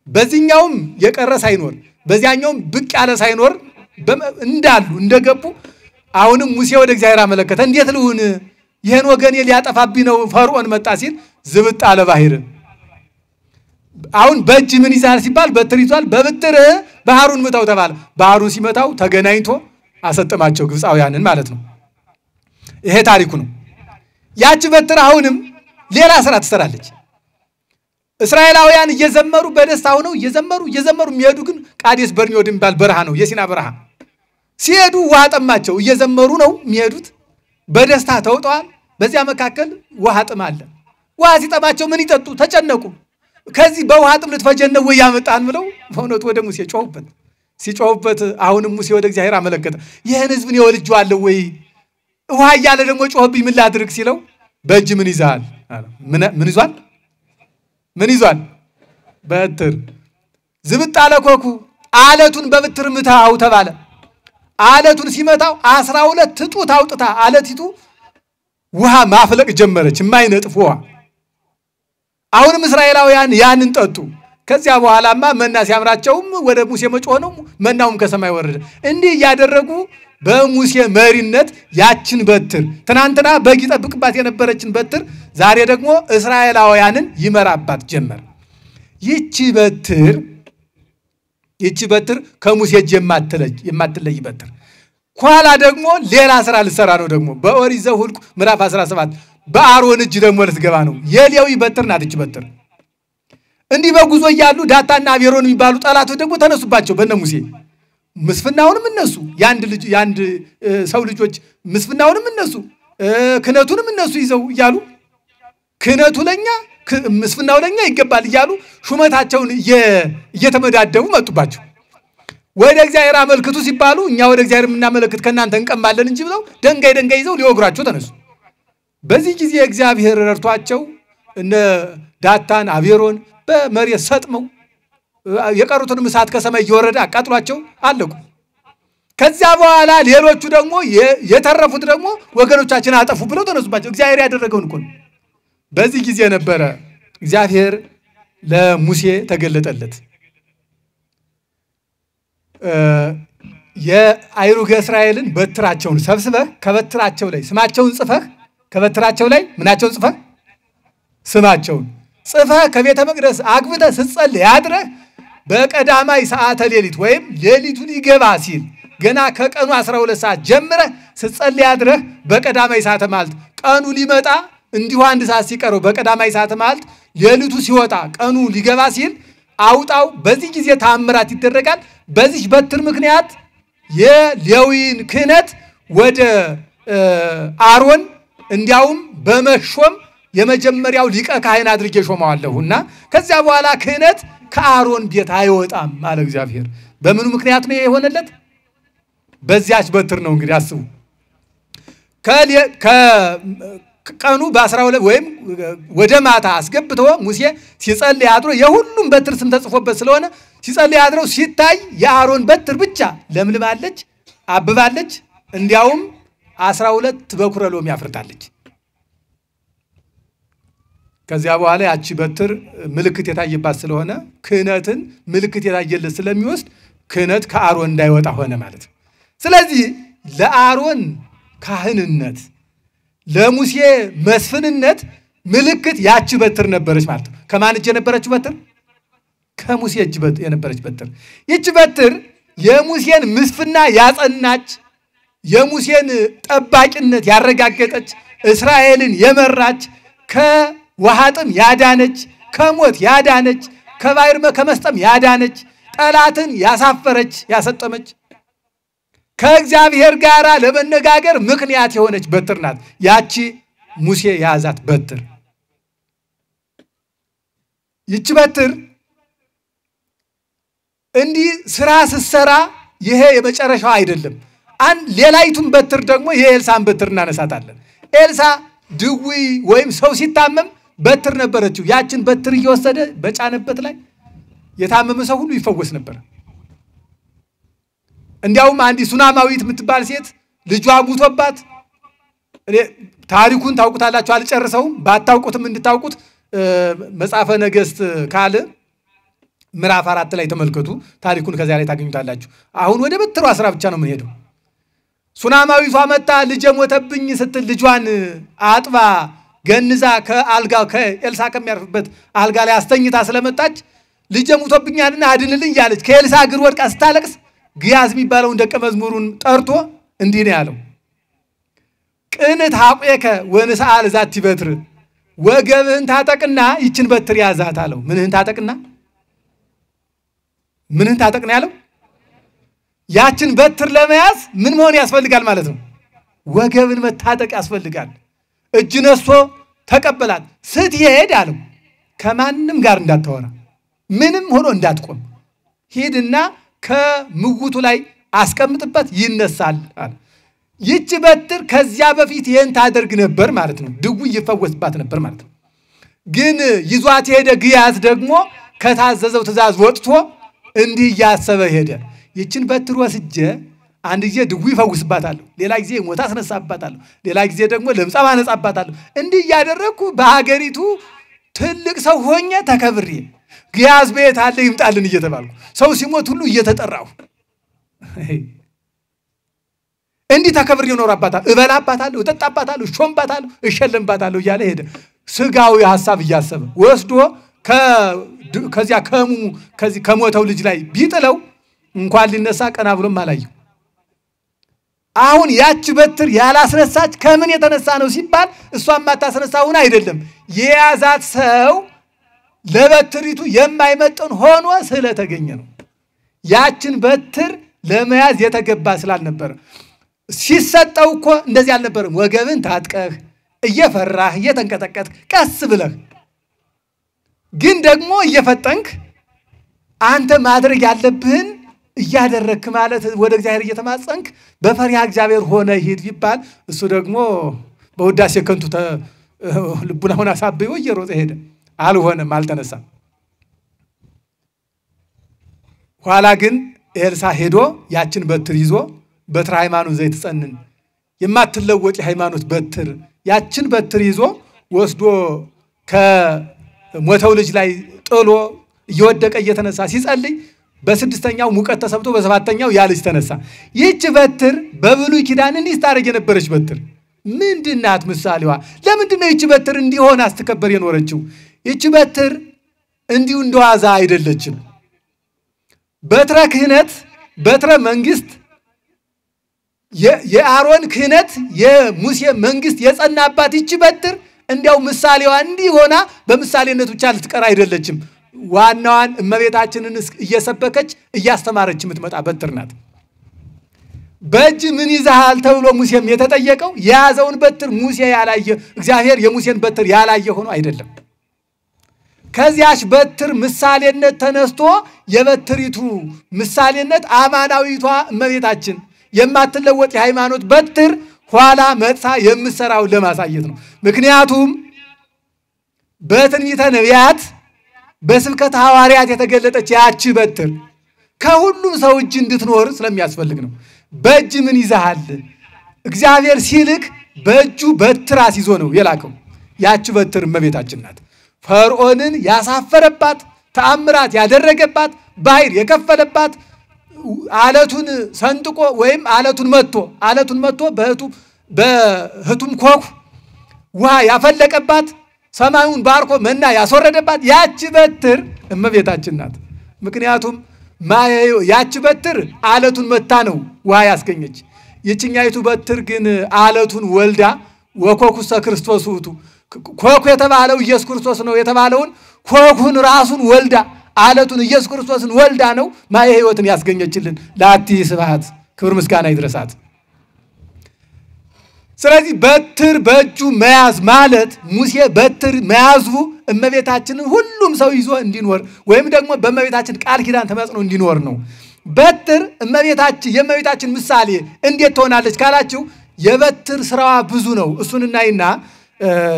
በዚህኛውም የቀረ ሳይኖር በዚያኛውም ብቅ ያለ ሳይኖር እንዳሉ እንደገቡ አሁንም ሙሴ ወደ እግዚአብሔር አመለከተ። እንዴት ልሁን? ይሄን ወገኔ ሊያጠፋብኝ ነው ፈርዖን መጣ ሲል ዝብጥ አለ ባህር። አሁን በእጅ ምን ይዛል ሲባል በትር ይዟል። በበትር ባህሩን ምታው ተባለ። ባህሩን ሲመታው ተገናኝቶ አሰጠማቸው ግብጻውያንን ማለት ነው። ይሄ ታሪኩ ነው። ያቺ በትር አሁንም ሌላ ስራ ትሰራለች። እስራኤላውያን እየዘመሩ በደስታ ሆነው እየዘመሩ የሚሄዱ ግን ቃዴስ በርኔ ወደሚባል በረሃ ነው፣ የሲና በረሃ ሲሄዱ ውሃ ጠማቸው። እየዘመሩ ነው የሚሄዱት፣ በደስታ ተውጠዋል። በዚያ መካከል ውሃ ጥም አለ። ውሃ ሲጠማቸው ምን ይጠጡ? ተጨነቁ። ከዚህ በውሃ ጥም ልትፈጀን ነው ወይ ያመጣን ብለው በእውነቱ ወደ ሙሴ ጮሁበት። ሲጮሁበት አሁንም ሙሴ ወደ እግዚአብሔር አመለከተ። ይህን ህዝብን የወልጄዋለሁ ወይ ውሃ እያለ ደግሞ ጮህብኝ ምን ላድርግ ሲለው በእጅ ምን ይዛል? ምን ይዟል? በትር። ዝብጥ አለ ኮኩ። አለቱን በብትር ምታው ተባለ። አለቱን ሲመታው 12 ጡት አውጥታ አለቲቱ ውሃ ማፍለቅ ጀመረች፣ የማይነጥፍ ውሃ። አሁንም እስራኤላውያን ያንን ጠጡ። ከዚያ በኋላማ መና ሲያምራቸውም ወደ ሙሴ መጮህ ነው። መናውም ከሰማይ ወረደ። እንዲህ እያደረጉ በሙሴ መሪነት ያችን በትር ትናንትና በግ ይጠብቅባት የነበረችን በትር ዛሬ ደግሞ እስራኤላውያንን ይመራባት ጀመር። ይቺ በትር ከሙሴ እጅ የማትለይ በትር ኋላ ደግሞ ሌላ ስራ ልትሰራ ነው። ደግሞ በኦሪት ዘኍልቍ ምዕራፍ 17 በአሮን እጅ ደግሞ ልትገባ ነው። የሌዊ በትር ናት ይቺ በትር። እንዲህ በጉዞ እያሉ ዳታና አቤሮን የሚባሉ ጠላቶች ደግሞ ተነሱባቸው በእነ ሙሴ። ምስፍናውንም እነሱ የአንድ ሰው ልጆች ምስፍናውንም እነሱ ክህነቱንም እነሱ ይዘው እያሉ ክህነቱ ለኛ ምስፍናው ለኛ ይገባል እያሉ ሹመታቸውን እየተመዳደቡ መጡባቸው። ወደ እግዚአብሔር አመልክቱ ሲባሉ እኛ ወደ እግዚአብሔር የምናመለክት ከእናንተ እንቀማለን እንጂ ብለው ደንጋይ ይዘው ሊወግሯቸው ተነሱ። በዚህ ጊዜ እግዚአብሔር ረድቷቸው እነ ዳታን አቤሮን በመሬት ሰጥመው የቀሩትን እሳት ከሰማይ እየወረደ አቃጥሏቸው አለቁ። ከዚያ በኋላ ሌሎቹ ደግሞ የተረፉት ደግሞ ወገኖቻችን አጠፉ ብለው ተነሱባቸው። እግዚአብሔር ያደረገውን እኮ ነው። በዚህ ጊዜ ነበረ እግዚአብሔር ለሙሴ ተገለጠለት። የአይሩግ እስራኤልን በትራቸውን ሰብስበህ ከበትራቸው ላይ ስማቸውን ጽፈህ ከበትራቸው ላይ ምናቸውን ጽፈህ ስማቸውን ጽፈህ ከቤተ መቅደስ አግብተህ ስትጸልይ አድረህ በቀዳማይ ሰዓተ ሌሊት ወይም ሌሊቱን ይገባ ሲል ገና ከቀኑ 12 ሰዓት ጀምረህ ስትጸልይ አድረህ በቀዳማይ ሰዓተ መዓልት ቀኑ ሊመጣ እንዲሁ አንድ ሰዓት ሲቀረው በቀዳማይ ሰዓተ መዓልት ሌሊቱ ሲወጣ ቀኑ ሊገባ ሲል አውጣው። በዚህ ጊዜ ተአምራት ይደረጋል። በዚህ በትር ምክንያት የሌዊን ክህነት ወደ አሮን እንዲያውም በመሾም የመጀመሪያው ሊቀ ካህን አድርጌ ሾመዋለሁና ከዚያ በኋላ ክህነት ከአሮን ቤት አይወጣም ማለት እግዚአብሔር። በምኑ ምክንያት ነው የሆነለት? በዚያች በትር ነው። እንግዲህ አስቡ። ቀኑ በ12 ወይም ወደ ማታ አስገብቶ ሙሴ ሲጸልይ አድሮ የሁሉም በትር ስም ተጽፎበት ስለሆነ ሲጸልይ አድሮ ሲታይ የአሮን በትር ብቻ ለምልማለች፣ አብባለች። እንዲያውም 12 በኩረ ሎሚ ያፍርታለች። ከዚያ በኋላ ያቺ በትር ምልክት የታየባት ስለሆነ ክህነትን ምልክት የታየለት ስለሚወስድ ክህነት ከአሮን እንዳይወጣ ሆነ ማለት ነው። ስለዚህ ለአሮን ካህንነት ለሙሴ መስፍንነት ምልክት ያቺ በትር ነበረች ማለት ነው። ከማን እጅ የነበረች በትር? ከሙሴ እጅ የነበረች በትር። ይቺ በትር የሙሴን ምስፍና ያጸናች፣ የሙሴን ጠባቂነት ያረጋገጠች፣ እስራኤልን የመራች፣ ከውሃ ጥም ያዳነች፣ ከሞት ያዳነች፣ ከባሕር ከመስጠም ያዳነች፣ ጠላትን ያሳፈረች ያሰጠመች፣ ከእግዚአብሔር ጋር ለመነጋገር ምክንያት የሆነች በትር ናት ያቺ ሙሴ ያዛት በትር። ይቺ በትር እንዲህ ስራ ስትሰራ ይሄ የመጨረሻው አይደለም። ሌላይቱን በትር ደግሞ የኤልሳን በትር እናነሳታለን። ኤልሳ ድዊ ወይም ሰው ሲታመም በትር ነበረችው። ያችን በትር እየወሰደ በጫነበት ላይ የታመመ ሰው ሁሉ ይፈወስ ነበር። እንዲያውም አንዲ ሱናማዊት የምትባል ሴት ልጇ ሙቶባት፣ ታሪኩን ታውቁታላችሁ፣ አልጨርሰውም። ባታውቁትም እንድታውቁት መጽሐፈ ነገሥት ካልዕ ምዕራፍ 4 ላይ ተመልከቱ። ታሪኩን ከዚያ ላይ ታገኙታላችሁ። አሁን ወደ በትሯ ስራ ብቻ ነው የምንሄደው። ሱናማዊቷ መጣ ልጄ ሞተብኝ ስትል ልጇን አጥባ ገንዛ ከአልጋው ከኤልሳ ከሚያርፍበት አልጋ ላይ አስተኝታ ስለመጣች ልጄ ሞተብኛልና አድንልኝ ያለች ከኤልሳ እግር ወድቃ ስታለቅስ ግያዝ የሚባለውን ደቀ መዝሙሩን ጠርቶ እንዲህ ነው ያለው፣ ቅንት ሐቆከ ወንስአል ዛቲ በትር፣ ወገብህን ታጠቅና ይችን በትር ያዛት አለው። ምንህን ታጠቅና? ምንህን ታጠቅና ያለው? ያችን በትር ለመያዝ ምን መሆን ያስፈልጋል ማለት ነው? ወገብን መታጠቅ ያስፈልጋል። እጅ ነስቶ ተቀበላት። ስትሄድ አለው ከማንም ጋር እንዳታወራ፣ ምንም ሆኖ እንዳትቆም፣ ሂድና ከምውቱ ላይ አስቀምጥበት ይነሳል አለ። ይቺ በትር ከዚያ በፊት ይህን ታደርግ ነበር ማለት ነው። ድውይ ይፈወስባት ነበር ማለት ነው። ግን ይዟት ሄደ ግያዝ ደግሞ ከታዘዘው ትእዛዝ ወጥቶ እንዲህ እያሰበ ሄደ። ይችን በትር ወስጄ አንድ ጊዜ ድውይ ይፈውስባታለሁ፣ ሌላ ጊዜ ሞት አስነሳባታለሁ፣ ሌላ ጊዜ ደግሞ ለምጻም አነጻባታለሁ። እንዲህ እያደረግኩ በሀገሪቱ ትልቅ ሰው ሆኜ ተከብሬ ግያዝ ቤት አለ ይምጣልን እየተባልኩ ሰው ሲሞት ሁሉ እየተጠራው እንዲህ ተከብር ይኖርባታል እበላባታለሁ እጠጣባታለሁ ሾምባታለሁ እሸለምባታለሁ እያለ ሄደ ስጋዊ ሐሳብ እያሰበ ወስዶ ከዚያ ከሞተው ልጅ ላይ ቢጥለው እንኳን ሊነሳ ቀና ብሎም አላየው አሁን ያች በትር ያላስነሳች ከምን የተነሳ ነው ሲባል እሷም ማታስነሳውን አይደለም የያዛት ሰው ለበትሪቱ የማይመጥን ሆኖ ስለተገኘ ነው ያችን በትር ለመያዝ የተገባ ስላልነበረ ሲሰጠው እኮ እንደዚህ አልነበረም ወገብን ታጥቀህ እየፈራህ እየተንቀጠቀጥክ ቀስ ብለህ ግን ደግሞ እየፈጠንክ አንተ ማድረግ ያለብህን እያደረክ ማለት ወደ እግዚአብሔር እየተማጸንክ በፈሪሃ እግዚአብሔር ሆነ ሂድ ይባል እሱ ደግሞ በውዳሴ ከንቱ ልቡናውን አሳብዮ እየሮጠ ሄደ አልሆነም አልተነሳም ኋላ ግን ኤልሳ ሄዶ ያችን በትር ይዞ በትር ሃይማኖት ዘይት ጸንን የማትለወጥ ሃይማኖት በትር ያችን በትር ይዞ ወስዶ ከሞተው ልጅ ላይ ጥሎ እየወደቀ እየተነሳ ሲጸልይ በስድስተኛው ሙቀት ተሰብቶ በሰባተኛው ያ ልጅ ተነሳ ይህች በትር በብሉይ ኪዳን እንዲህ ታረጀ ነበረች በትር ምንድናት ምሳሌዋ ለምንድነው ይህች በትር እንዲሆን አስተከበር የኖረችው ይህች በትር እንዲሁ እንደዋዛ አይደለችም በትረ ክህነት በትረ መንግስት የአሮን ክህነት የሙሴ መንግስት የጸናባት ይህች በትር እንዲያው ምሳሌዋ እንዲሆና በምሳሌነቱ ብቻ ልትቀር አይደለችም ዋናዋን እመቤታችንን እየሰበከች እያስተማረች የምትመጣ በትር ናት በእጅ ምን ይዛሃል ተብሎ ሙሴም የተጠየቀው የያዘውን በትር ሙሴ ያላየ እግዚአብሔር የሙሴን በትር ያላየ ሆኖ አይደለም ከዚያሽ በትር ምሳሌነት ተነስቶ የበትሪቱ ምሳሌነት አማናዊቷ እመቤታችን የማትለወጥ የሃይማኖት በትር ኋላ መጥታ የምሰራው ለማሳየት ነው ምክንያቱም በትንቢተ ነቢያት በስብከተ ሐዋርያት የተገለጠች ያቺ በትር ከሁሉም ሰው እጅ እንድትኖር ስለሚያስፈልግ ነው በእጅ ምን ይዛሃል እግዚአብሔር ሲልክ በእጁ በትር አስይዞ ነው የላከው ያቺ በትር እመቤታችን ናት ፈርዖንን ያሳፈረባት ተአምራት ያደረገባት ባሕር የከፈለባት አለቱን ሰንጥቆ ወይም አለቱን መጥቶ በህቱም ኮክ ውሃ ያፈለቀባት ሰማዩን ባርኮ መና ያስወረደባት ያቺ በትር እመቤታችን ናት ምክንያቱም ያቺ በትር አለቱን መታ ነው ውሃ ያስገኘች ይችኛይቱ በትር ግን አለቱን ወልዳ ወኮኩሰ ክርስቶስ ውቱ ኮኩ የተባለው ኢየሱስ ክርስቶስ ነው የተባለውን ኮኩን ራሱን ወልዳ አለቱን ኢየሱስ ክርስቶስን ወልዳ ነው ማየ ህይወትን ያስገኘችልን ለአቲ ስብሐት ክብር ምስጋና ይድረሳት ስለዚህ በትር በእጁ መያዝ ማለት ሙሴ በትር መያዙ እመቤታችንን ሁሉም ሰው ይዞ እንዲኖር ወይም ደግሞ በእመቤታችን ቃል ኪዳን ተመጽኖ እንዲኖር ነው በትር የእመቤታችን ምሳሌ እንዴት ትሆናለች ካላችሁ የበትር ስራዋ ብዙ ነው እሱን እናይና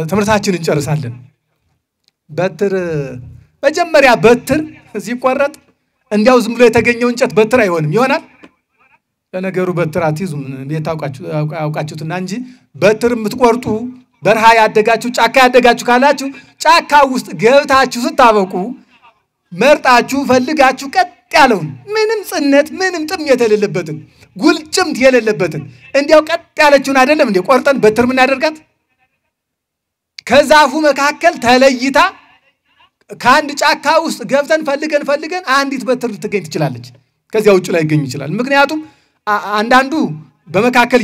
ትምህርታችንን እንጨርሳለን በትር መጀመሪያ በትር ሲቆረጥ እንዲያው ዝም ብሎ የተገኘው እንጨት በትር አይሆንም ይሆናል ለነገሩ በትር አትይዙም አውቃችሁትና እንጂ በትር የምትቆርጡ በረሃ ያደጋችሁ ጫካ ያደጋችሁ ካላችሁ ጫካ ውስጥ ገብታችሁ ስታበቁ መርጣችሁ ፈልጋችሁ ቀጥ ያለውን ምንም ጽነት ምንም ጥምየት የሌለበትን ጉልጭምት የሌለበትን እንዲያው ቀጥ ያለችውን አይደለም እንዴ ቆርጠን በትር ምን ያደርጋት ከዛፉ መካከል ተለይታ ከአንድ ጫካ ውስጥ ገብተን ፈልገን አንዲት በትር ልትገኝ ትችላለች ከዚያ ውጭ ላይ ይገኝ ይችላል ምክንያቱም አንዳንዱ በመካከል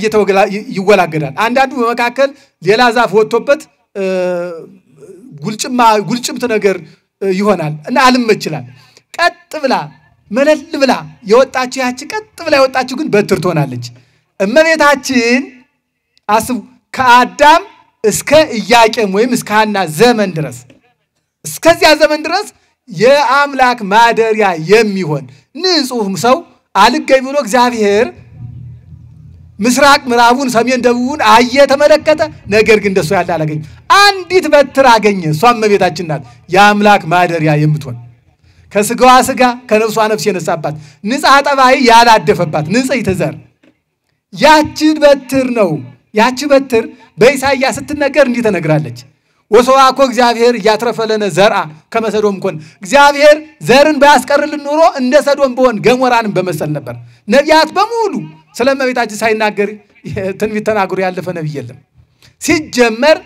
ይወላገዳል አንዳንዱ በመካከል ሌላ ዛፍ ወጥቶበት ጉልጭምት ነገር ይሆናል እና አልመችላል ቀጥ ብላ መለል ብላ የወጣችው ያቺ ቀጥ ብላ የወጣችው ግን በትር ትሆናለች እመቤታችን አስቡ ከአዳም እስከ ኢያቄም ወይም እስከ ሐና ዘመን ድረስ እስከዚያ ዘመን ድረስ የአምላክ ማደሪያ የሚሆን ንጹህ ሰው አልገኝ ብሎ እግዚአብሔር ምስራቅ ምዕራቡን ሰሜን ደቡቡን አየ ተመለከተ ነገር ግን እንደሱ ያለ አላገኘ አንዲት በትር አገኘ እሷም እመቤታችን ናት የአምላክ ማደሪያ የምትሆን ከስጋዋ ስጋ ከነፍሷ ነፍስ የነሳባት ንጽሐ ጠባይ ያላደፈባት ንጽሕት ዘር ያቺ በትር ነው ያቺ በትር በኢሳይያስ ስትነገር እንዲህ ተነግራለች ወሰዋኮ እግዚአብሔር ያትረፈለነ ዘርአ ከመሰዶም ኮን እግዚአብሔር ዘርን ባያስቀርልን ኑሮ እንደ ሰዶም በሆን ገሞራንም በመሰል ነበር። ነቢያት በሙሉ ስለመቤታችን ሳይናገር ትንቢት ተናግሮ ያለፈ ነብይ የለም። ሲጀመር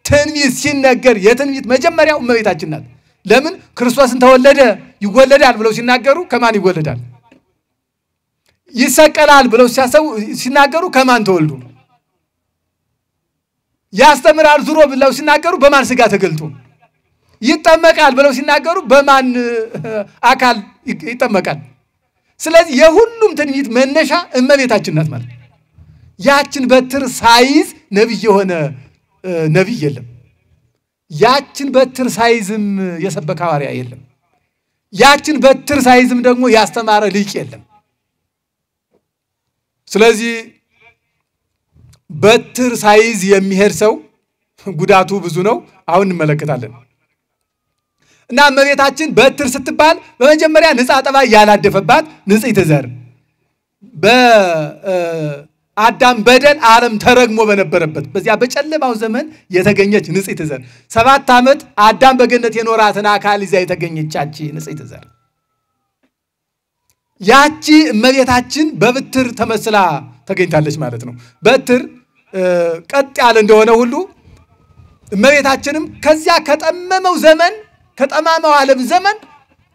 ትንቢት ሲነገር የትንቢት መጀመሪያው እመቤታችን ናት። ለምን ክርስቶስን ተወለደ ይወለዳል ብለው ሲናገሩ ከማን ይወለዳል? ይሰቀላል ብለው ሲናገሩ ከማን ተወልዶ? ያስተምራል ዙሮ ብለው ሲናገሩ በማን ስጋ ተገልጦ? ይጠመቃል ብለው ሲናገሩ በማን አካል ይጠመቃል? ስለዚህ የሁሉም ትንቢት መነሻ እመቤታችን ናት ማለት። ያችን በትር ሳይዝ ነብይ የሆነ ነብይ የለም። ያችን በትር ሳይዝም የሰበከ ሐዋርያ የለም። ያችን በትር ሳይዝም ደግሞ ያስተማረ ሊቅ የለም። ስለዚህ በትር ሳይዝ የሚሄድ ሰው ጉዳቱ ብዙ ነው። አሁን እንመለከታለን። እና እመቤታችን በትር ስትባል በመጀመሪያ ንጽሐ ጠባይ ያላደፈባት ንጽሕተ ዘር በአዳም በደል ዓለም ተረግሞ በነበረበት በዚያ በጨለማው ዘመን የተገኘች ንጽሕተ ዘር 7 ዓመት አዳም በገነት የኖራትን አካል ይዛ የተገኘቻች ንጽሕተ ዘር ያቺ እመቤታችን በበትር ተመስላ ተገኝታለች ማለት ነው። በትር ቀጥ ያለ እንደሆነ ሁሉ እመቤታችንም ከዚያ ከጠመመው ዘመን ከጠማማው ዓለም ዘመን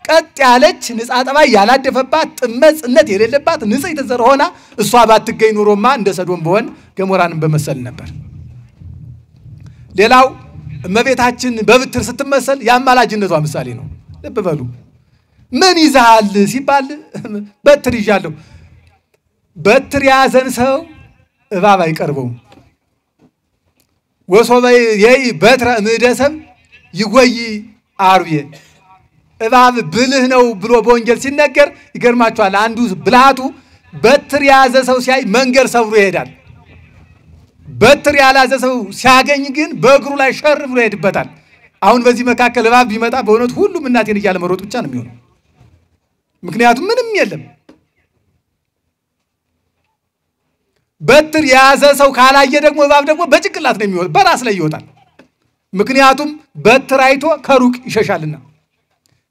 ቀጥ ያለች ንጽሐ ጠባይ ያላደፈባት ጥመጽነት የሌለባት ንጽሕተ ዘር ሆና እሷ ባትገኝ ኑሮማ እንደ ሰዶም በሆን ገሞራንም በመሰል ነበር። ሌላው እመቤታችን በበትር ስትመሰል ያማላጅነቷ ምሳሌ ነው። ልብ በሉ። ምን ይዛል ሲባል በትር ይዣለሁ። በትር ያዘን ሰው እባብ አይቀርበውም። ወሶበይ የይ በትረ ምደሰብ ይጎይ አርቤ እባብ ብልህ ነው ብሎ በወንጌል ሲነገር ይገርማችኋል። አንዱ ብልሃቱ በትር ያዘ ሰው ሲያይ መንገር ሰብሮ ይሄዳል። በትር ያላዘ ሰው ሲያገኝ ግን በእግሩ ላይ ሸር ብሎ ይሄድበታል። አሁን በዚህ መካከል እባብ ቢመጣ በእውነት ሁሉም እናቴን እያለ መሮጥ ብቻ ነው የሚሆነው። ምክንያቱም ምንም የለም። በትር ያዘ ሰው ካላየ ደግሞ እባብ ደግሞ በጭቅላት ነው የሚወጣ በራስ ላይ ይወጣል። ምክንያቱም በትር አይቶ ከሩቅ ይሸሻልና።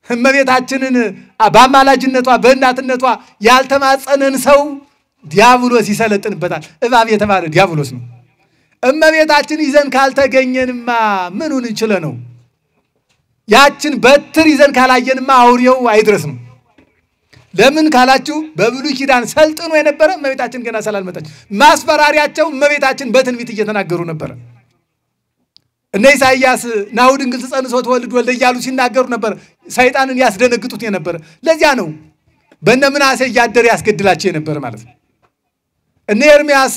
እመቤታችንን በአማላጅነቷ በእናትነቷ ያልተማጸነን ሰው ዲያብሎስ ይሰለጥንበታል። እባብ የተባለ ዲያብሎስ ነው። እመቤታችን ይዘን ካልተገኘንማ ምኑን እንችለ ነው? ያችን በትር ይዘን ካላየንማ አውሬው አይድረስ ነው። ለምን ካላችሁ በብሉይ ኪዳን ሰልጥኖ የነበረ እመቤታችን ገና ስላልመጣች ማስፈራሪያቸው እመቤታችን በትንቢት እየተናገሩ ነበር። እነ ኢሳይያስ ናሁ ድንግል ትጸንስ ወትወልድ ወልደ እያሉ ሲናገሩ ነበር። ሰይጣንን ያስደነግጡት የነበረ ለዚያ ነው። በእነ ምናሴ እያደረ ያስገድላቸው የነበረ ማለት ነው። እነ ኤርምያስ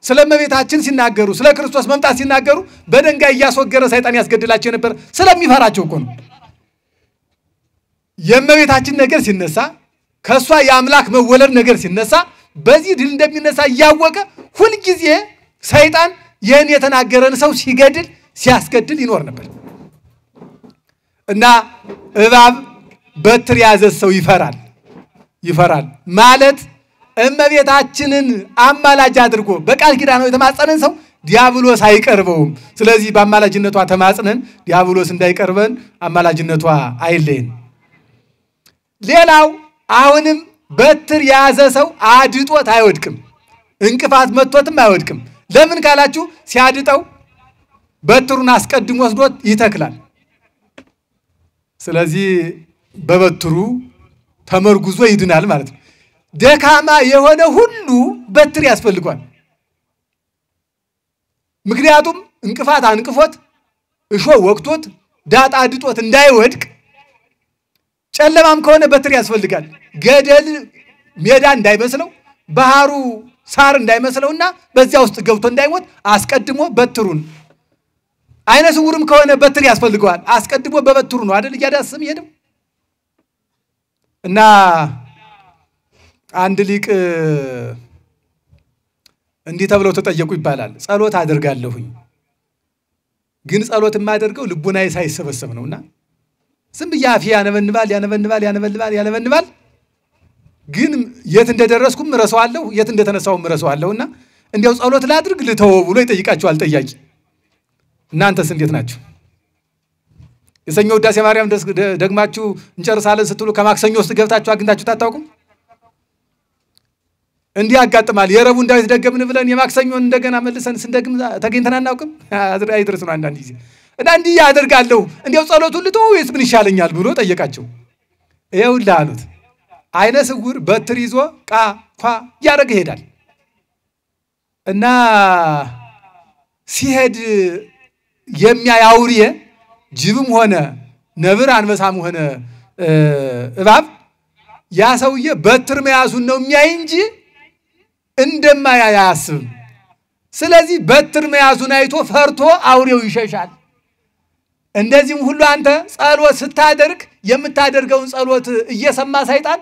ስለ እመቤታችን ሲናገሩ ስለ ክርስቶስ መምጣት ሲናገሩ በድንጋይ እያስወገረ ሰይጣን ያስገድላቸው የነበረ ስለሚፈራቸው እኮ ነው። የእመቤታችን ነገር ሲነሳ ከሷ የአምላክ መወለድ ነገር ሲነሳ በዚህ ድል እንደሚነሳ ያወቀ ሁሉ ጊዜ ሰይጣን ይህን የተናገረን ሰው ሲገድል ሲያስገድል ይኖር ነበር። እና እባብ በትር ያዘ ሰው ይፈራል ማለት እመቤታችንን አማላጅ አድርጎ በቃል ኪዳኑ የተማጸነን ሰው ዲያብሎስ አይቀርበውም። ስለዚህ በአማላጅነቷ ተማጽነን ዲያብሎስ እንዳይቀርበን አማላጅነቷ አይለየን። ሌላው አሁንም በትር ያዘ ሰው አድጦት አይወድቅም። እንቅፋት መጥቶትም አይወድቅም። ለምን ካላችሁ ሲያድጠው በትሩን አስቀድሞ ወስዶት ይተክላል። ስለዚህ በበትሩ ተመርጉዞ ይድናል ማለት ነው። ደካማ የሆነ ሁሉ በትር ያስፈልጓል። ምክንያቱም እንቅፋት አንቅፎት እሾህ ወቅቶት ዳጣ አድጦት እንዳይወድቅ ጨለማም ከሆነ በትር ያስፈልጋል። ገደል ሜዳ እንዳይመስለው ባህሩ ሳር እንዳይመስለውና በዚያ ውስጥ ገብቶ እንዳይሞት አስቀድሞ በትሩን አይነ ስውርም ከሆነ በትር ያስፈልገዋል። አስቀድሞ በበትሩ ነው አይደል እያዳሰም ይሄደው። እና አንድ ሊቅ እንዲህ ተብለው ተጠየቁ ይባላል። ጸሎት አደርጋለሁኝ ግን ጸሎት የማደርገው ልቡናዬ ሳይሰበሰብ ነውና ዝም ብዬ አፌ ያነበንባል ግን የት እንደደረስኩም ረሳዋለሁ የት እንደተነሳውም ረሳዋለሁና እንዲያው ጸሎት ላድርግ ልተው ብሎ ይጠይቃቸዋል ጠያቂ። እናንተስ እንዴት ናችሁ? የሰኞ ውዳሴ ማርያም ደግማችሁ እንጨርሳለን ስትሉ ከማክሰኞ ውስጥ ገብታችሁ አግኝታችሁ ታጣቁም እንዲህ ያጋጥማል የረቡን ዳዊት ደገምን ብለን የማክሰኞን እንደገና መልሰን ስንደግም ተገኝተን አናውቅም አይድረስ ነው አንዳንድ ጊዜ እና እንዲህ ያደርጋለሁ እንዴው ጸሎቱን ልተው ወይስ ምን ይሻለኛል ብሎ ጠየቃቸው ይኸውልህ አሉት አይነ ስውር በትር ይዞ ቋ ያረገ ይሄዳል እና ሲሄድ የሚያያውሪ ጅብም ሆነ ነብር አንበሳም ሆነ እባብ ያ ሰውዬ በትር መያዙን ነው የሚያይ እንጂ እንደማያያስብ ስለዚህ በትር መያዙን አይቶ ፈርቶ አውሬው ይሸሻል እንደዚህም ሁሉ አንተ ጸሎት ስታደርግ የምታደርገውን ጸሎት እየሰማ ሰይጣን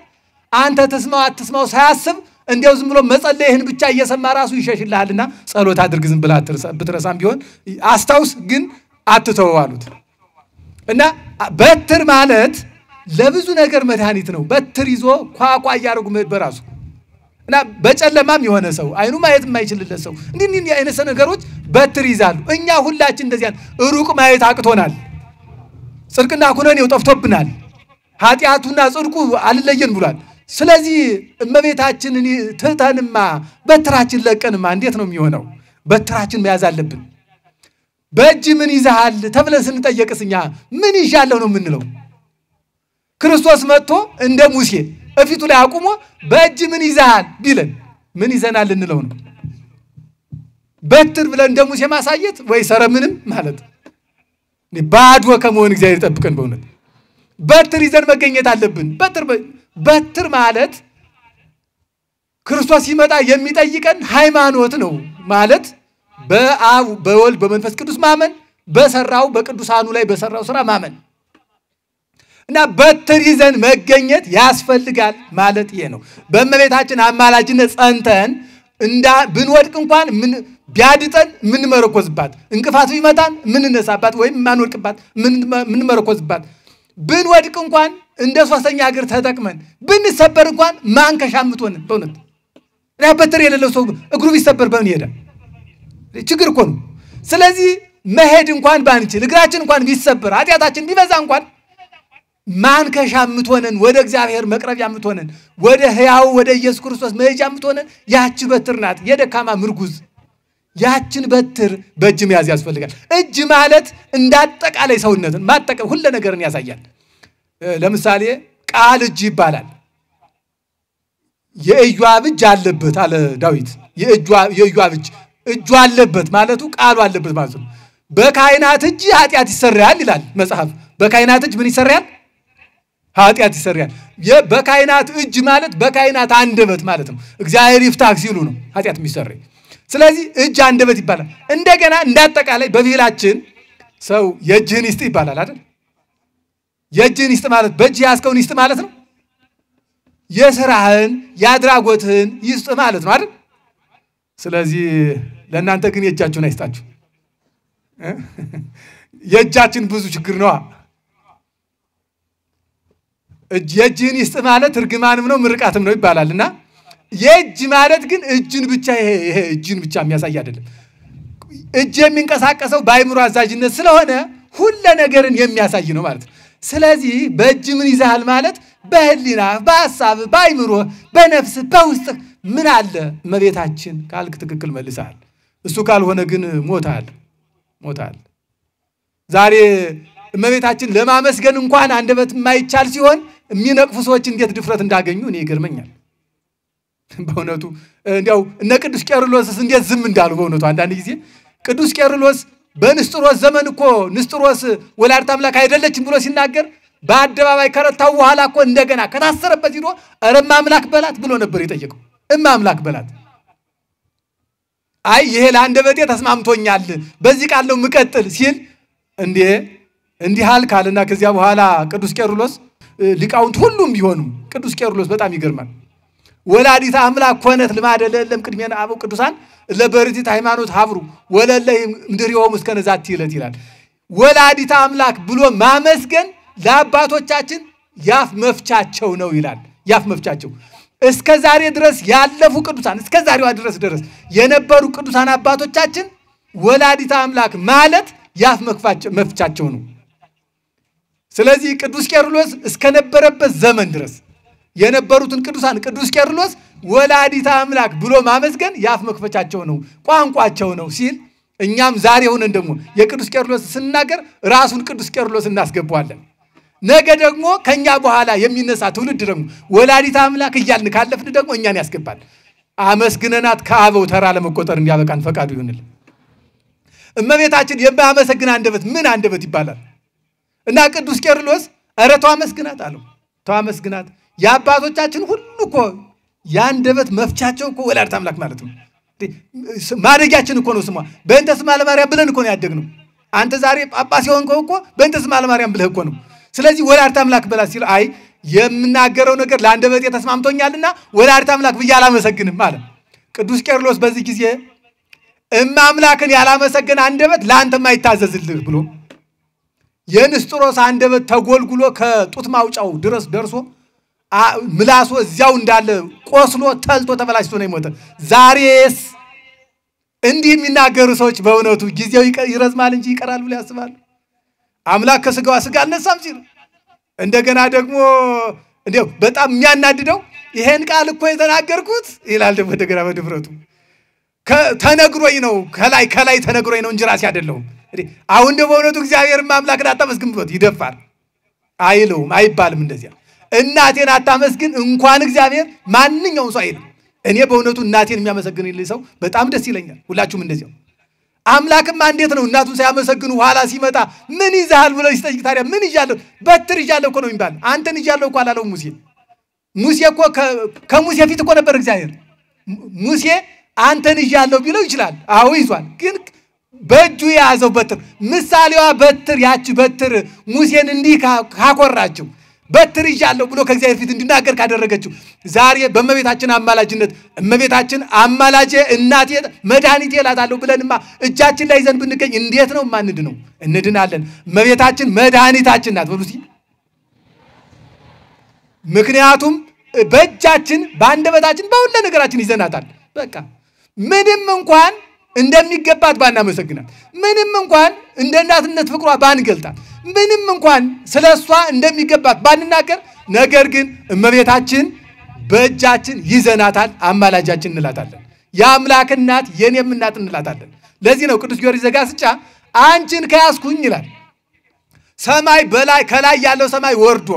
አንተ ተስማው አትስማው ሳያስብ እንዴው ዝም ብሎ መጸለይህን ብቻ እየሰማ ራሱ ይሸሽልሃልና ጸሎት አድርግ ዝም ብላ ብትረሳም ቢሆን አስታውስ ግን አትተው አሉት እና በትር ማለት ለብዙ ነገር መድኃኒት ነው በትር ይዞ ቋቋ ያርጉ በራሱ እና በጨለማም የሆነ ሰው አይኑ ማየት የማይችልለት ሰው እንዲህ አይነት ነገሮች በትር ይዛሉ እኛ ሁላችን እንደዚያን ሩቅ ማየት አቅቶናል ጽድቅና ኩነኔው ጠፍቶብናል ኃጢያቱና ጽድቁ አልለየን ብሏል ስለዚህ እመቤታችንን ትተንማ በትራችን ለቀንማ እንዴት ነው የሚሆነው በትራችን መያዝ አለብን በእጅ ምን ይዛሃል ተብለን ስንጠየቅስኛ ምን ይሻለው ነው የምንለው ክርስቶስ መጥቶ እንደ ሙሴ እፊቱ ላይ አቁሞ በእጅ ምን ይዛሃል ቢለን ምን ይዘናል እንለው ነው በትር ብለን እንደ ሙሴ ማሳየት ወይ ሰረምንም ማለት ባዶ ከመሆን እግዚአብሔር ይጠብቀን በእውነት በትር ይዘን መገኘት አለብን በትር ማለት ክርስቶስ ሲመጣ የሚጠይቀን ሃይማኖት ነው ማለት በአብ በወልድ በመንፈስ ቅዱስ ማመን በሰራው በቅዱሳኑ ላይ በሰራው ስራ ማመን እና በትር ይዘን መገኘት ያስፈልጋል ማለት ይሄ ነው በእመቤታችን አማላጅነት ጸንተን ብንወድቅ እንኳን ምን ቢያድጠን ምን መረኮዝባት እንቅፋት ቢመጣን ምን እንነሳባት ወይም ማንወድቅባት ምን መረኮዝባት ብንወድቅ እንኳን እንደ ሶስተኛ ሀገር ተጠቅመን ብንሰበር እንኳን ማንከሻምት ሆነ በእውነት እና በትር የሌለው ሰው እግሩ ቢሰበር በምን ይሄዳል ችግር እኮ ነው ስለዚህ መሄድ እንኳን ባንችል እግራችን እንኳን ቢሰበር ኃጢያታችን ቢበዛ እንኳን ማንከሻምት ሆነን ወደ እግዚአብሔር መቅረብ ያምት ሆነን ወደ ሕያው ወደ ኢየሱስ ክርስቶስ መሄጃ ያምት ሆነን ያቺ በትር ናት የደካማ ምርጉዝ ያችን በትር በእጅ መያዝ ያስፈልጋል እጅ ማለት እንዳጠቃላይ ሰውነትን ማጠቀም ሁሉ ነገርን ያሳያል ለምሳሌ ቃል እጅ ይባላል የኢዮአብ እጅ አለበት አለ ዳዊት የኢዮአብ እጁ አለበት ማለቱ ቃሉ አለበት ማለት ነው በካህናት እጅ ኃጢያት ይሰራል ይላል መጽሐፍ በካህናት እጅ ምን ይሰራል ኃጢያት ይሰራል በካህናት እጅ ማለት በካህናት አንደበት ማለት ነው እግዚአብሔር ይፍታህ ሲሉ ነው ኃጢያት የሚሰራይ ስለዚህ እጅ አንደበት ይባላል እንደገና እንዳጠቃላይ በብሔላችን ሰው የእጅህን ይስጥ ይባላል አይደል የእጅህን ይስጥ ማለት በእጅ ያስከውን ይስጥ ማለት ነው የሥራህን ያድራጎትህን ይስጥ ማለት ነው አይደል ስለዚህ ለእናንተ ግን የእጃችሁን አይስጣችሁ የእጃችን ብዙ ችግር ነው የእጅህን ይስጥ ማለት እርግማንም ነው ምርቃትም ነው ይባላልና የእጅ ማለት ግን እጅን ብቻ ይሄ እጅን ብቻ የሚያሳይ አይደለም እጅ የሚንቀሳቀሰው በአይምሮ አዛዥነት ስለሆነ ሁሉ ነገርን የሚያሳይ ነው ማለት ስለዚህ በእጅ ምን ይዛል ማለት በህሊና በሐሳብ በአይምሮ በነፍስ በውስጥ ምን አለ እመቤታችን ካልክ ትክክል መልሰሃል እሱ ካልሆነ ግን ሞታል ዛሬ እመቤታችን ለማመስገን እንኳን አንደበት የማይቻል ሲሆን የሚነቅፉ ሰዎች እንዴት ድፍረት እንዳገኙ እኔ ይገርመኛል በእውነቱ እንዲያው እነ ቅዱስ ቄርሎስስ እንዴት ዝም እንዳሉ በእውነቱ አንዳንድ ጊዜ ቅዱስ ቄርሎስ በንስጥሮስ ዘመን እኮ ንስጥሮስ ወላዲተ አምላክ አይደለችም ብሎ ሲናገር በአደባባይ ከረታው በኋላ እኮ እንደገና ከታሰረበት ሄዶ እረማ አምላክ በላት ብሎ ነበር የጠየቀው አምላክ በላት አይ ይሄ ለአንደበቴ ተስማምቶኛል በዚህ ቃል ነው መቀጠል ሲል እንዲህ አልካልና ከዚያ በኋላ ቅዱስ ቄርሎስ ሊቃውንት ሁሉም ቢሆኑ ቅዱስ ቄርሎስ በጣም ይገርማል ወላዲተ አምላክ ኮነት ልማደ ለለም ቅድሜና አበው ቅዱሳን ለበርቲት ሃይማኖት ሀብሩ ወለለይ ምድሪዮም እስከነዛት ይለት ይላል ወላዲተ አምላክ ብሎ ማመስገን ለአባቶቻችን ያፍ መፍቻቸው ነው ይላል ያፍ መፍቻቸው እስከ ዛሬ ድረስ ያለፉ ቅዱሳን እስከ ዛሬዋ ድረስ የነበሩ ቅዱሳን አባቶቻችን ወላዲተ አምላክ ማለት ያፍ መፍቻቸው ነው ስለዚህ ቅዱስ ቄርሎስ እስከነበረበት ዘመን ድረስ የነበሩትን ቅዱሳን ቅዱስ ቄርሎስ ወላዲተ አምላክ ብሎ ማመስገን ያፍ መክፈቻቸው ነው ቋንቋቸው ነው ሲል እኛም ዛሬ ሆነን ደግሞ የቅዱስ ቄርሎስ ስናገር ራሱን ቅዱስ ቄርሎስ እናስገባዋለን። ነገ ደግሞ ከኛ በኋላ የሚነሳ ትውልድ ደግሞ ወላዲተ አምላክ እያልን ካለፍን ደግሞ እኛን ያስገባል። አመስግነናት ከአበው ተራ ለመቆጠር እንዲያበቃን ፈቃዱ ይሁንልን። እመቤታችን የማያመሰግን አንደበት ምን አንደበት ይባላል? እና ቅዱስ ቄርሎስ ኧረ ተው አመስግናት አለው። ተው አመስግናት የአባቶቻችን ሁሉ እኮ የአንደበት መፍቻቸው እኮ ወላዲተ አምላክ ማለት ነው። ማደጊያችን እኮ ነው ስሟ። በእንተ ስማ ለማርያም ብለን እኮ ነው ያደግነው። አንተ ዛሬ ጳጳስ የሆንከው እኮ በእንተ ስማ ለማርያም ብለህ እኮ ነው። ስለዚህ ወላዲተ አምላክ በላት ሲል አይ የምናገረው ነገር ለአንደበቴ ተስማምቶኛልና ወላዲተ አምላክ ብዬ አላመሰግንም አለ። ቅዱስ ቄርሎስ በዚህ ጊዜ አምላክን ያላመሰገነ አንደበት ለአንተም አይታዘዝልህ ብሎ የንስጥሮስ አንደበት ተጎልጉሎ ከጡት ማውጫው ድረስ ደርሶ ምላሱ እዚያው እንዳለ ቆስሎ ተልቶ ተበላሽቶ ነው የሞተ። ዛሬስ እንዲህ የሚናገሩ ሰዎች በእውነቱ ጊዜው ይረዝማል እንጂ ይቀራል ብለው ያስባሉ? አምላክ ከስጋዋ ስጋ አልነሳም ሲል እንደገና ደግሞ እንደው በጣም የሚያናድደው ይሄን ቃል እኮ የተናገርኩት ይላል ደግሞ እንደገና በድፍረቱ ተነግሮኝ ነው ከላይ ተነግሮኝ ነው እንጂ ራሴ አይደለሁም። አሁን ደግሞ በእውነቱ እግዚአብሔርን አምላክን አታመስግን ብሎት ይደፋል አይለውም አይባልም እንደዚያ። እናቴን አታመስግን እንኳን እግዚአብሔር ማንኛውም ሰው አይልም። እኔ በእውነቱ እናቴን የሚያመሰግንልኝ ሰው በጣም ደስ ይለኛል። ሁላችሁም እንደዚያው። አምላክም እንዴት ነው እናቱን ሳያመሰግኑ ኋላ ሲመጣ ምን ይዛል ብለው ሲጠይቅ ታዲያ ምን ይዣለሁ በትር ይዣለሁ እኮ ነው የሚባል። አንተን ይዣለሁ እኮ አላለው ሙሴ። ሙሴ እኮ ከሙሴ ፊት እኮ ነበር እግዚአብሔር። ሙሴ አንተን ይዣለሁ ቢለው ይችላል። አዎ ይዟል። ግን በእጁ የያዘው በትር ምሳሌዋ በትር ያቺ በትር ሙሴን እንዲህ ካኮራቸው በትር ይዣለሁ ብሎ ከእግዚአብሔር ፊት እንዲናገር ካደረገችው ዛሬ በእመቤታችን አማላጅነት እመቤታችን አማላጄ እናቴ መድኃኒቴ እላታለሁ ብለንማ እጃችን ላይ ይዘን ብንገኝ እንዴት ነው ማንድ ነው? እንድናለን። እመቤታችን መድኃኒታችን ናት በሉሲ። ምክንያቱም በእጃችን በአንደበታችን በሁሉ ነገራችን ይዘናታል። በቃ ምንም እንኳን እንደሚገባት ባናመሰግናት፣ ምንም እንኳን እንደ እናትነት ፍቅሯ ባንገልጣት፣ ምንም እንኳን ስለሷ እንደሚገባት ባንናገር፣ ነገር ግን እመቤታችን በእጃችን ይዘናታል፣ አማላጃችን እንላታለን። የአምላክ እናት የኔም እናት እንላታለን። ለዚህ ነው ቅዱስ ጊዮርጊስ ዘጋስጫ አንቺን ከያዝኩኝ ይላል ሰማይ በላይ ከላይ ያለው ሰማይ ወርዶ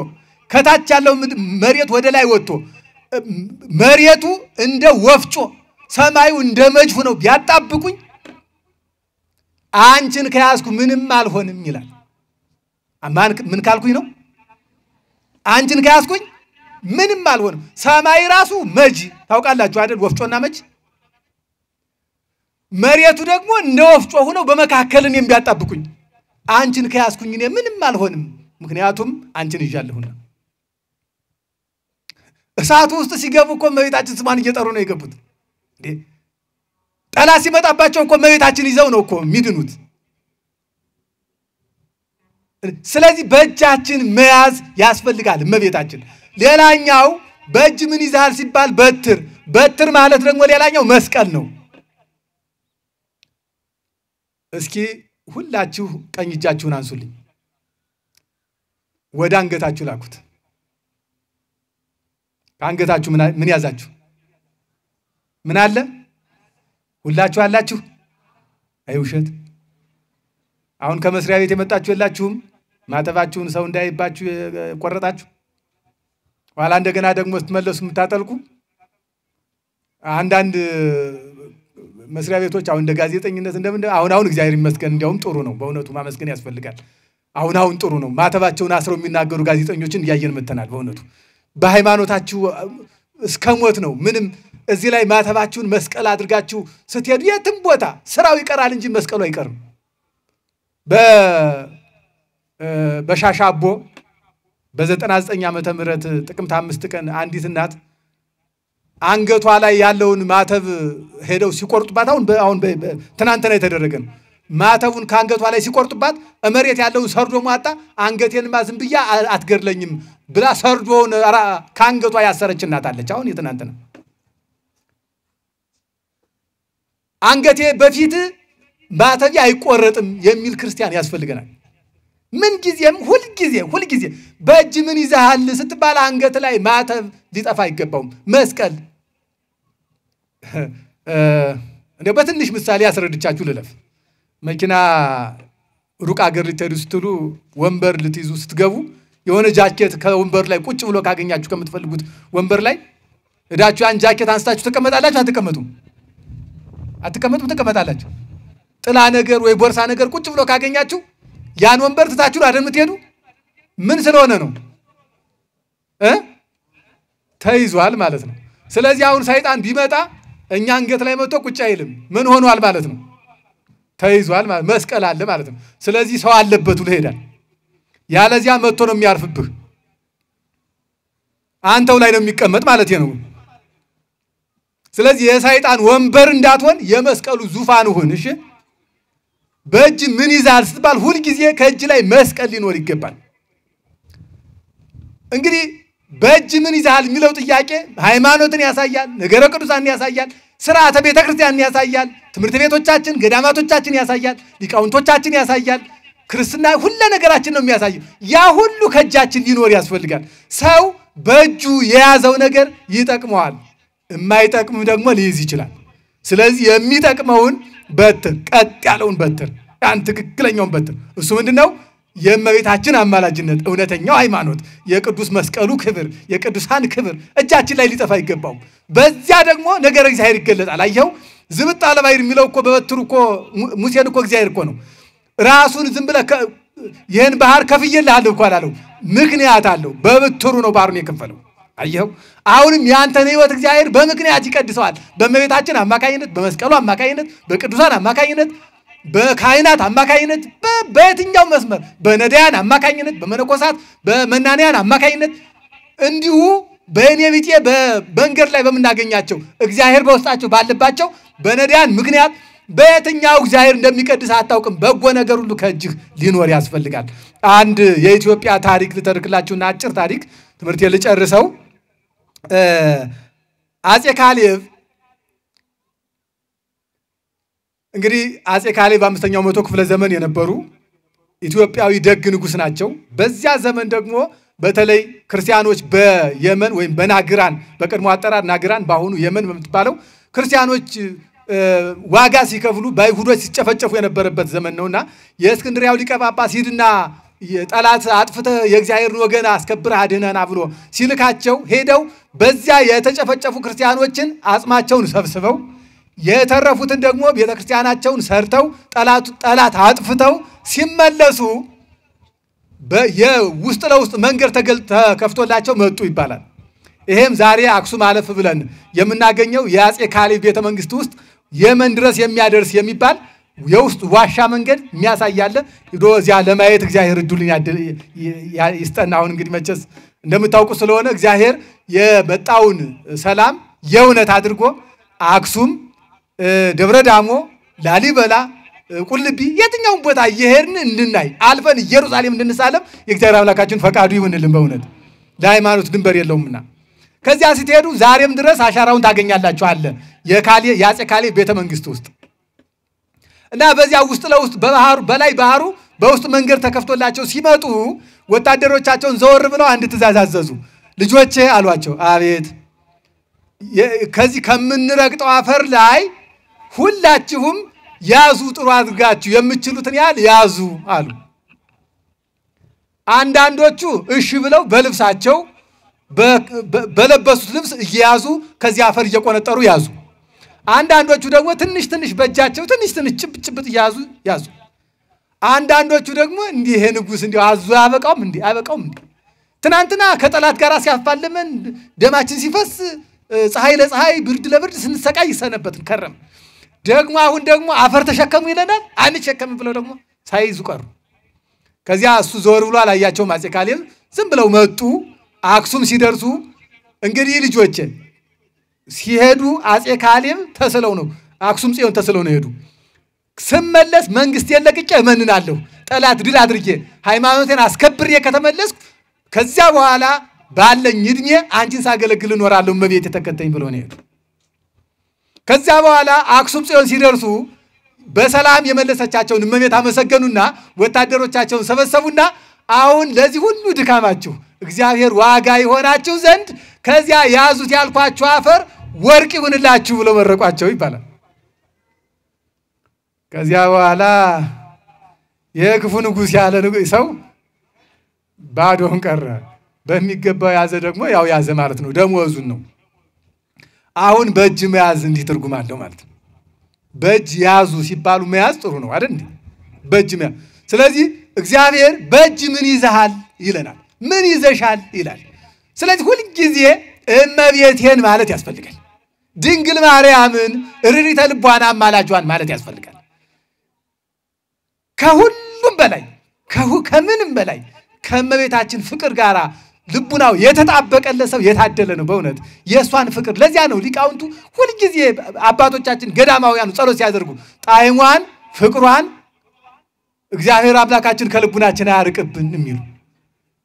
ከታች ያለው መሬት ወደ ላይ ወጥቶ መሬቱ እንደ ወፍጮ ሰማዩ እንደ መጅ ሆነው ቢያጣብቁኝ አንቺን ከያዝኩ ምንም አልሆንም ይላል። ምን ካልኩኝ ነው? አንቺን ከያዝኩኝ ምንም አልሆንም። ሰማይ ራሱ መጅ ታውቃላችሁ አይደል? ወፍጮና መጅ። መሬቱ ደግሞ እንደ ወፍጮ ሆነው በመካከልን የሚያጣብቁኝ አንቺን ከያዝኩኝ እኔ ምንም አልሆንም፣ ምክንያቱም አንቺን ይዣለሁና። እሳቱ ውስጥ ሲገቡ እኮ እመቤታችን ስሟን እየጠሩ ነው የገቡት። ጠላት ሲመጣባቸው እኮ እመቤታችን ይዘው ነው እኮ የሚድኑት። ስለዚህ በእጃችን መያዝ ያስፈልጋል እመቤታችን። ሌላኛው በእጅ ምን ይዛል ሲባል በትር ማለት ደግሞ ሌላኛው መስቀል ነው። እስኪ ሁላችሁ ቀኝ እጃችሁን አንሱልኝ፣ ወደ አንገታችሁ ላኩት። አንገታችሁ ምን ያዛችሁ? ምን አለ? ሁላችሁ አላችሁ? አይ ውሸት። አሁን ከመስሪያ ቤት የመጣችሁ የላችሁም? ማተባችሁን ሰው እንዳይባችሁ ቆረጣችሁ። ኋላ እንደገና ደግሞ ስትመለሱ የምታጠልቁ አንዳንድ መስሪያ ቤቶች አሁን እንደ ጋዜጠኝነት አሁን እግዚአብሔር ይመስገን እንዲያውም ጥሩ ነው። በእውነቱ ማመስገን ያስፈልጋል። አሁን ጥሩ ነው። ማተባቸውን አስረው የሚናገሩ ጋዜጠኞችን እያየን መተናል። በእውነቱ በሃይማኖታችሁ እስከሞት ነው። ምንም እዚህ ላይ ማተባችሁን መስቀል አድርጋችሁ ስትሄዱ የትም ቦታ ስራው ይቀራል እንጂ መስቀሉ አይቀርም። በሻሻቦ በ99 ዓመተ ምህረት ጥቅምት 5 ቀን አንዲት እናት አንገቷ ላይ ያለውን ማተብ ሄደው ሲቆርጡባት አሁን ትናንትና የተደረገ ነው። ማተቡን ካንገቷ ላይ ሲቆርጡባት መሬት ያለውን ሰርዶ ማጣ አንገቴንማ ዝም ብያ አትገርለኝም ብላ ሰርዶውን ካንገቷ ያሰረች እናት አለች። አሁን የትናንትና አንገቴ በፊት ማተብ አይቆረጥም የሚል ክርስቲያን ያስፈልገናል። ምን ጊዜም ሁል ጊዜ በእጅ ምን ይዘሃል ስትባል አንገት ላይ ማተብ ሊጠፋ አይገባውም መስቀል እንደው በትንሽ ምሳሌ ያስረድቻችሁ ልለፍ መኪና ሩቅ አገር ልትሄዱ ስትሉ ወንበር ልትይዙ ስትገቡ የሆነ ጃኬት ከወንበር ላይ ቁጭ ብሎ ካገኛችሁ ከምትፈልጉት ወንበር ላይ እዳችሁ ያን ጃኬት አንስታችሁ ተቀመጣላችሁ አትቀመጡም ተቀመጣላችሁ ጥላ ነገር ወይ ቦርሳ ነገር ቁጭ ብሎ ካገኛችሁ ያን ወንበር ትታችሁ አይደል የምትሄዱ ምን ስለሆነ ነው ተይዟል ማለት ነው ስለዚህ አሁን ሰይጣን ቢመጣ እኛ አንገት ላይ መጥቶ ቁጭ አይልም ምን ሆኗል ማለት ነው ተይዟል ማለት መስቀል አለ ማለት ነው ስለዚህ ሰው አለበት ብሎ ሄዳል ያለዚያ መጥቶ ነው የሚያርፍብህ አንተው ላይ ነው የሚቀመጥ ማለት ነው ስለዚህ የሰይጣን ወንበር እንዳትሆን የመስቀሉ ዙፋን ሁን እሺ በእጅ ምን ይዛል ስትባል ሁሉ ጊዜ ከእጅ ላይ መስቀል ሊኖር ይገባል እንግዲህ በእጅ ምን ይዛል የሚለው ጥያቄ ሃይማኖትን ያሳያል ነገረ ቅዱሳን ያሳያል ሥርዓተ ቤተክርስቲያን ያሳያል ትምህርት ቤቶቻችን ገዳማቶቻችን ያሳያል ሊቃውንቶቻችን ያሳያል ክርስትና ሁሉ ነገራችን ነው የሚያሳየው ያ ሁሉ ከእጃችን ሊኖር ያስፈልጋል ሰው በእጁ የያዘው ነገር ይጠቅመዋል የማይጠቅም ደግሞ ሊይዝ ይችላል ስለዚህ የሚጠቅመውን በትር ቀጥ ያለውን በትር ያን ትክክለኛውን በትር እሱ ምንድነው የእመቤታችን አማላጅነት እውነተኛው ሃይማኖት የቅዱስ መስቀሉ ክብር የቅዱሳን ክብር እጃችን ላይ ሊጠፋ ይገባው በዚያ ደግሞ ነገረ እግዚአብሔር ይገለጣል አየው ዝብጣ ለባይር የሚለው እኮ በበትሩ እኮ ሙሴን እኮ እግዚአብሔር እኮ ነው ራሱን ዝም ብለ ይሄን ባህር ከፍየልሃለሁ እኮ አላለው ምክንያት አለው በበትሩ ነው ባህሩን የከፈለው አየው አሁንም ያንተን ህይወት እግዚአብሔር በምክንያት ይቀድሰዋል በእመቤታችን አማካኝነት በመስቀሉ አማካኝነት በቅዱሳን አማካኝነት በካህናት አማካኝነት በየትኛው መስመር በነዳያን አማካኝነት በመነኮሳት በመናንያን አማካኝነት እንዲሁ በእኔ ቢጤ በመንገድ ላይ በመናገኛቸው እግዚአብሔር በውስጣቸው ባለባቸው በነዳያን ምክንያት በየትኛው እግዚአብሔር እንደሚቀድስ አታውቅም በጎ ነገር ሁሉ ከእጅህ ሊኖር ያስፈልጋል አንድ የኢትዮጵያ ታሪክ ልተርክላችሁና አጭር ታሪክ ትምህርት ልጨርሰው አጼ ካሌብ እንግዲህ አጼ ካሌብ በአምስተኛው መቶ ክፍለ ዘመን የነበሩ ኢትዮጵያዊ ደግ ንጉስ ናቸው በዚያ ዘመን ደግሞ በተለይ ክርስቲያኖች በየመን ወይም በናግራን በቀድሞ አጠራር ናግራን ባሁኑ የመን በመትባለው ክርስቲያኖች ዋጋ ሲከፍሉ ባይሁዶች ሲጨፈጨፉ የነበረበት ዘመን ነውና የእስክንድርያው ሊቀ ጳጳስ ሂድና ጠላት አጥፍተ የእግዚአብሔር ወገን አስከብረ አድነና ብሎ ሲልካቸው ሄደው በዚያ የተጨፈጨፉ ክርስቲያኖችን አጽማቸውን ሰብስበው የተረፉትን ደግሞ ቤተክርስቲያናቸውን ሰርተው ጠላት አጥፍተው ሲመለሱ የውስጥ ለውስጥ መንገድ ተከፍቶላቸው መጡ ይባላል ይሄም ዛሬ አክሱም አለፍ ብለን የምናገኘው የአጼ ካሌብ ቤተ መንግስት ውስጥ የመን ድረስ የሚያደርስ የሚባል የውስጥ ዋሻ መንገድ የሚያሳያለ ሄዶ እዚያ ለማየት እግዚአብሔር እድሉን ይስጠናውን እንግዲህ መቸስ እንደምታውቁ ስለሆነ እግዚአብሔር የመጣውን ሰላም የውነት አድርጎ አክሱም ደብረ ዳሞ ላሊበላ ቁልቢ የትኛውን ቦታ ይሄርን እንድናይ አልፈን ኢየሩሳሌም እንድንሳለም የእግዚአብሔር አምላካችን ፈቃዱ ይሁንልን በእውነት ለሃይማኖት ድንበር የለውምና ከዚያ ስትሄዱ ዛሬም ድረስ አሻራውን ታገኛላችሁ አለ የአጼ ካሌብ ቤተ መንግስት ውስጥ እና በዚያ ውስጥ ለውስጥ በባህሩ በላይ ባህሩ በውስጥ መንገድ ተከፍቶላቸው ሲመጡ ወታደሮቻቸውን ዘወር ብለው አንድ ትእዛዝ አዘዙ ልጆቼ አሏቸው አቤት ከዚህ ከምንረግጠው አፈር ላይ ሁላችሁም ያዙ ጥሩ አድርጋችሁ የምትችሉትን ያህል ያዙ አሉ አንዳንዶቹ እሺ ብለው በልብሳቸው በለበሱት ልብስ እየያዙ ከዚህ አፈር እየቆነጠሩ ያዙ አንዳንዶቹ ደግሞ ትንሽ በእጃቸው ትንሽ ጭብጭብጥ ያዙ አንዳንዶቹ ደግሞ እንዲህ ይሄ ንጉስ እንዲህ አዙ ያበቃውም እንዲህ ትናንትና ከጠላት ጋር ሲያፋልመን ደማችን ሲፈስ ፀሐይ ለፀሐይ ብርድ ለብርድ ስንሰቃይ ሰነበትን ከረም ደግሞ አሁን ደግሞ አፈር ተሸከሙ ይለናል አንሸከም ብለው ደግሞ ሳይዙ ቀሩ ከዚያ እሱ ዞር ብሎ አላያቸውም አጼ ካሌብ ዝም ብለው መጡ አክሱም ሲደርሱ እንግዲህ ልጆቼ ሲሄዱ አጼ ካሌብ ተስለው ነው አክሱም ጽዮን ተስለው ነው ሄዱ ስመለስ መንግስት የለቅቄ እመንናለሁ ጠላት ድል አድርጌ ሃይማኖቴን አስከብሬ ከተመለስኩ ከዚያ በኋላ ባለኝ እድሜ አንቺን ሳገለግል እኖራለሁ መቤት ተከተኝ ብሎ ነው ሄዱ ከዚያ በኋላ አክሱም ጽዮን ሲደርሱ በሰላም የመለሰቻቸውን እመቤት አመሰገኑና ወታደሮቻቸውን ሰበሰቡና አሁን ለዚህ ሁሉ ድካማችሁ እግዚአብሔር ዋጋ ይሆናችሁ ዘንድ ከዚያ ያዙት ያልኳችሁ አፈር ወርቅ ይሁንላችሁ ብሎ መረቋቸው ይባላል። ከዚያ በኋላ የክፉ ንጉስ ያለ ሰው ባዶን ቀረ። በሚገባው ያዘ ደግሞ ያው ያዘ ማለት ነው፣ ደሞዙን ነው። አሁን በእጅ መያዝ እንዲህ ትርጉም አለው ማለት ነው። በእጅ ያዙ ሲባሉ መያዝ ጥሩ ነው አይደል እንዴ? በእጅ መያዝ። ስለዚህ እግዚአብሔር በእጅ ምን ይዘሃል ይለናል፣ ምን ይዘሻል ይላል። ስለዚህ ሁሉ ጊዜ እመቤቴን ማለት ያስፈልጋል። ድንግል ማርያምን ርሪተ ልቧን አማላጇን ማለት ያስፈልጋል። ከሁሉም በላይ ከምንም በላይ ከእመቤታችን ፍቅር ጋራ ልቡናው የተጣበቀለ ሰው የታደለ ነው በእውነት የሷን ፍቅር። ለዚያ ነው ሊቃውንቱ ሁሉ ጊዜ አባቶቻችን ገዳማውያኑ ጸሎት ሲያደርጉ ጣዕሟን ፍቅሯን እግዚአብሔር አምላካችን ከልቡናችን አያርቅብን የሚሉ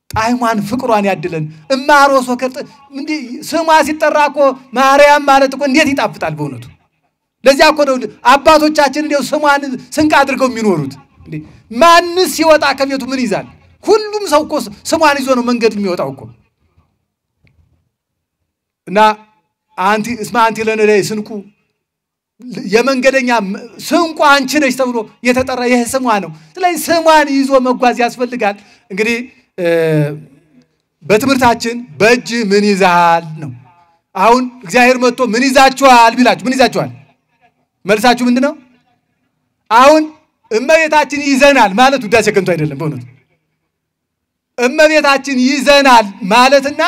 ጣዕሟን ፍቅሯን ያድለን። እማሮስ ወከርጥ እንዴ ስሟ ሲጠራኮ ማርያም ማለት እኮ እንዴት ይጣፍጣል በእውነቱ። ለዚያ እኮ ነው አባቶቻችን እንደው ስሟን ስንቅ አድርገው የሚኖሩት። እንዴ ማንስ ሲወጣ ከቤቱ ምን ይዛል? ሁሉም ሰው እኮ ስሟን ይዞ ነው መንገድ የሚወጣው እኮ። እና አንቲ እስማ አንቲ ለነ ስንቁ የመንገደኛ ስንቁ አንቺ ነሽ ተብሎ የተጠራ ይሄ ስሟ ነው። ስለዚህ ስሟን ይዞ መጓዝ ያስፈልጋል። እንግዲህ በትምህርታችን በእጅ ምን ይዛል ነው። አሁን እግዚአብሔር መጥቶ ምን ይዛችኋል ቢላችሁ ምን ይዛችኋል? መልሳችሁ ምንድነው? አሁን እመቤታችን ይዘናል ማለት ውዳሴ ከንቱ አይደለም በእውነት። እመቤታችን ይዘናል ማለትና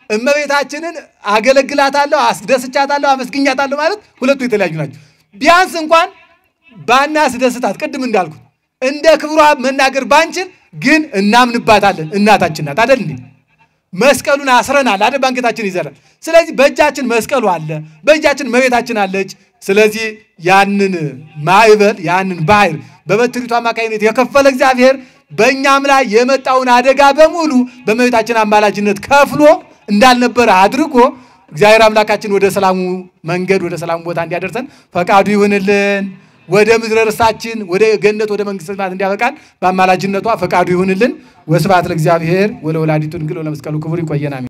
እመቤታችንን አገለግላታለሁ አስደስቻታለሁ አመስግኛታለሁ ማለት ሁለቱ የተለያዩ ናቸው። ቢያንስ እንኳን ባናስደስታት ቅድም እንዳልኩ እንደ ክብሯ መናገር ባንችል ግን እናምንባታለን። እናታችን ናት አይደል እንዴ? መስቀሉን አስረናል አይደል? ባንገታችን ይዘራል። ስለዚህ በእጃችን መስቀሉ አለ፣ በእጃችን እመቤታችን አለች። ስለዚህ ያንን ማዕበል ያንን ባህር በበትሪቷ አማካይነት የከፈለ እግዚአብሔር በእኛም ላይ የመጣውን አደጋ በሙሉ በእመቤታችን አማላጅነት ከፍሎ እንዳልነበረ አድርጎ እግዚአብሔር አምላካችን ወደ ሰላሙ መንገድ ወደ ሰላሙ ቦታ እንዲያደርሰን ፈቃዱ ይሁንልን። ወደ ምድረ ርስታችን ወደ ገነት ወደ መንግስተ ሰማያት እንዲያበቃን በአማላጅነቷ ፈቃዱ ይሁንልን። ወስብሐት ለእግዚአብሔር ወለወላዲቱ ድንግል ወለመስቀሉ ክቡር። ይቆየን።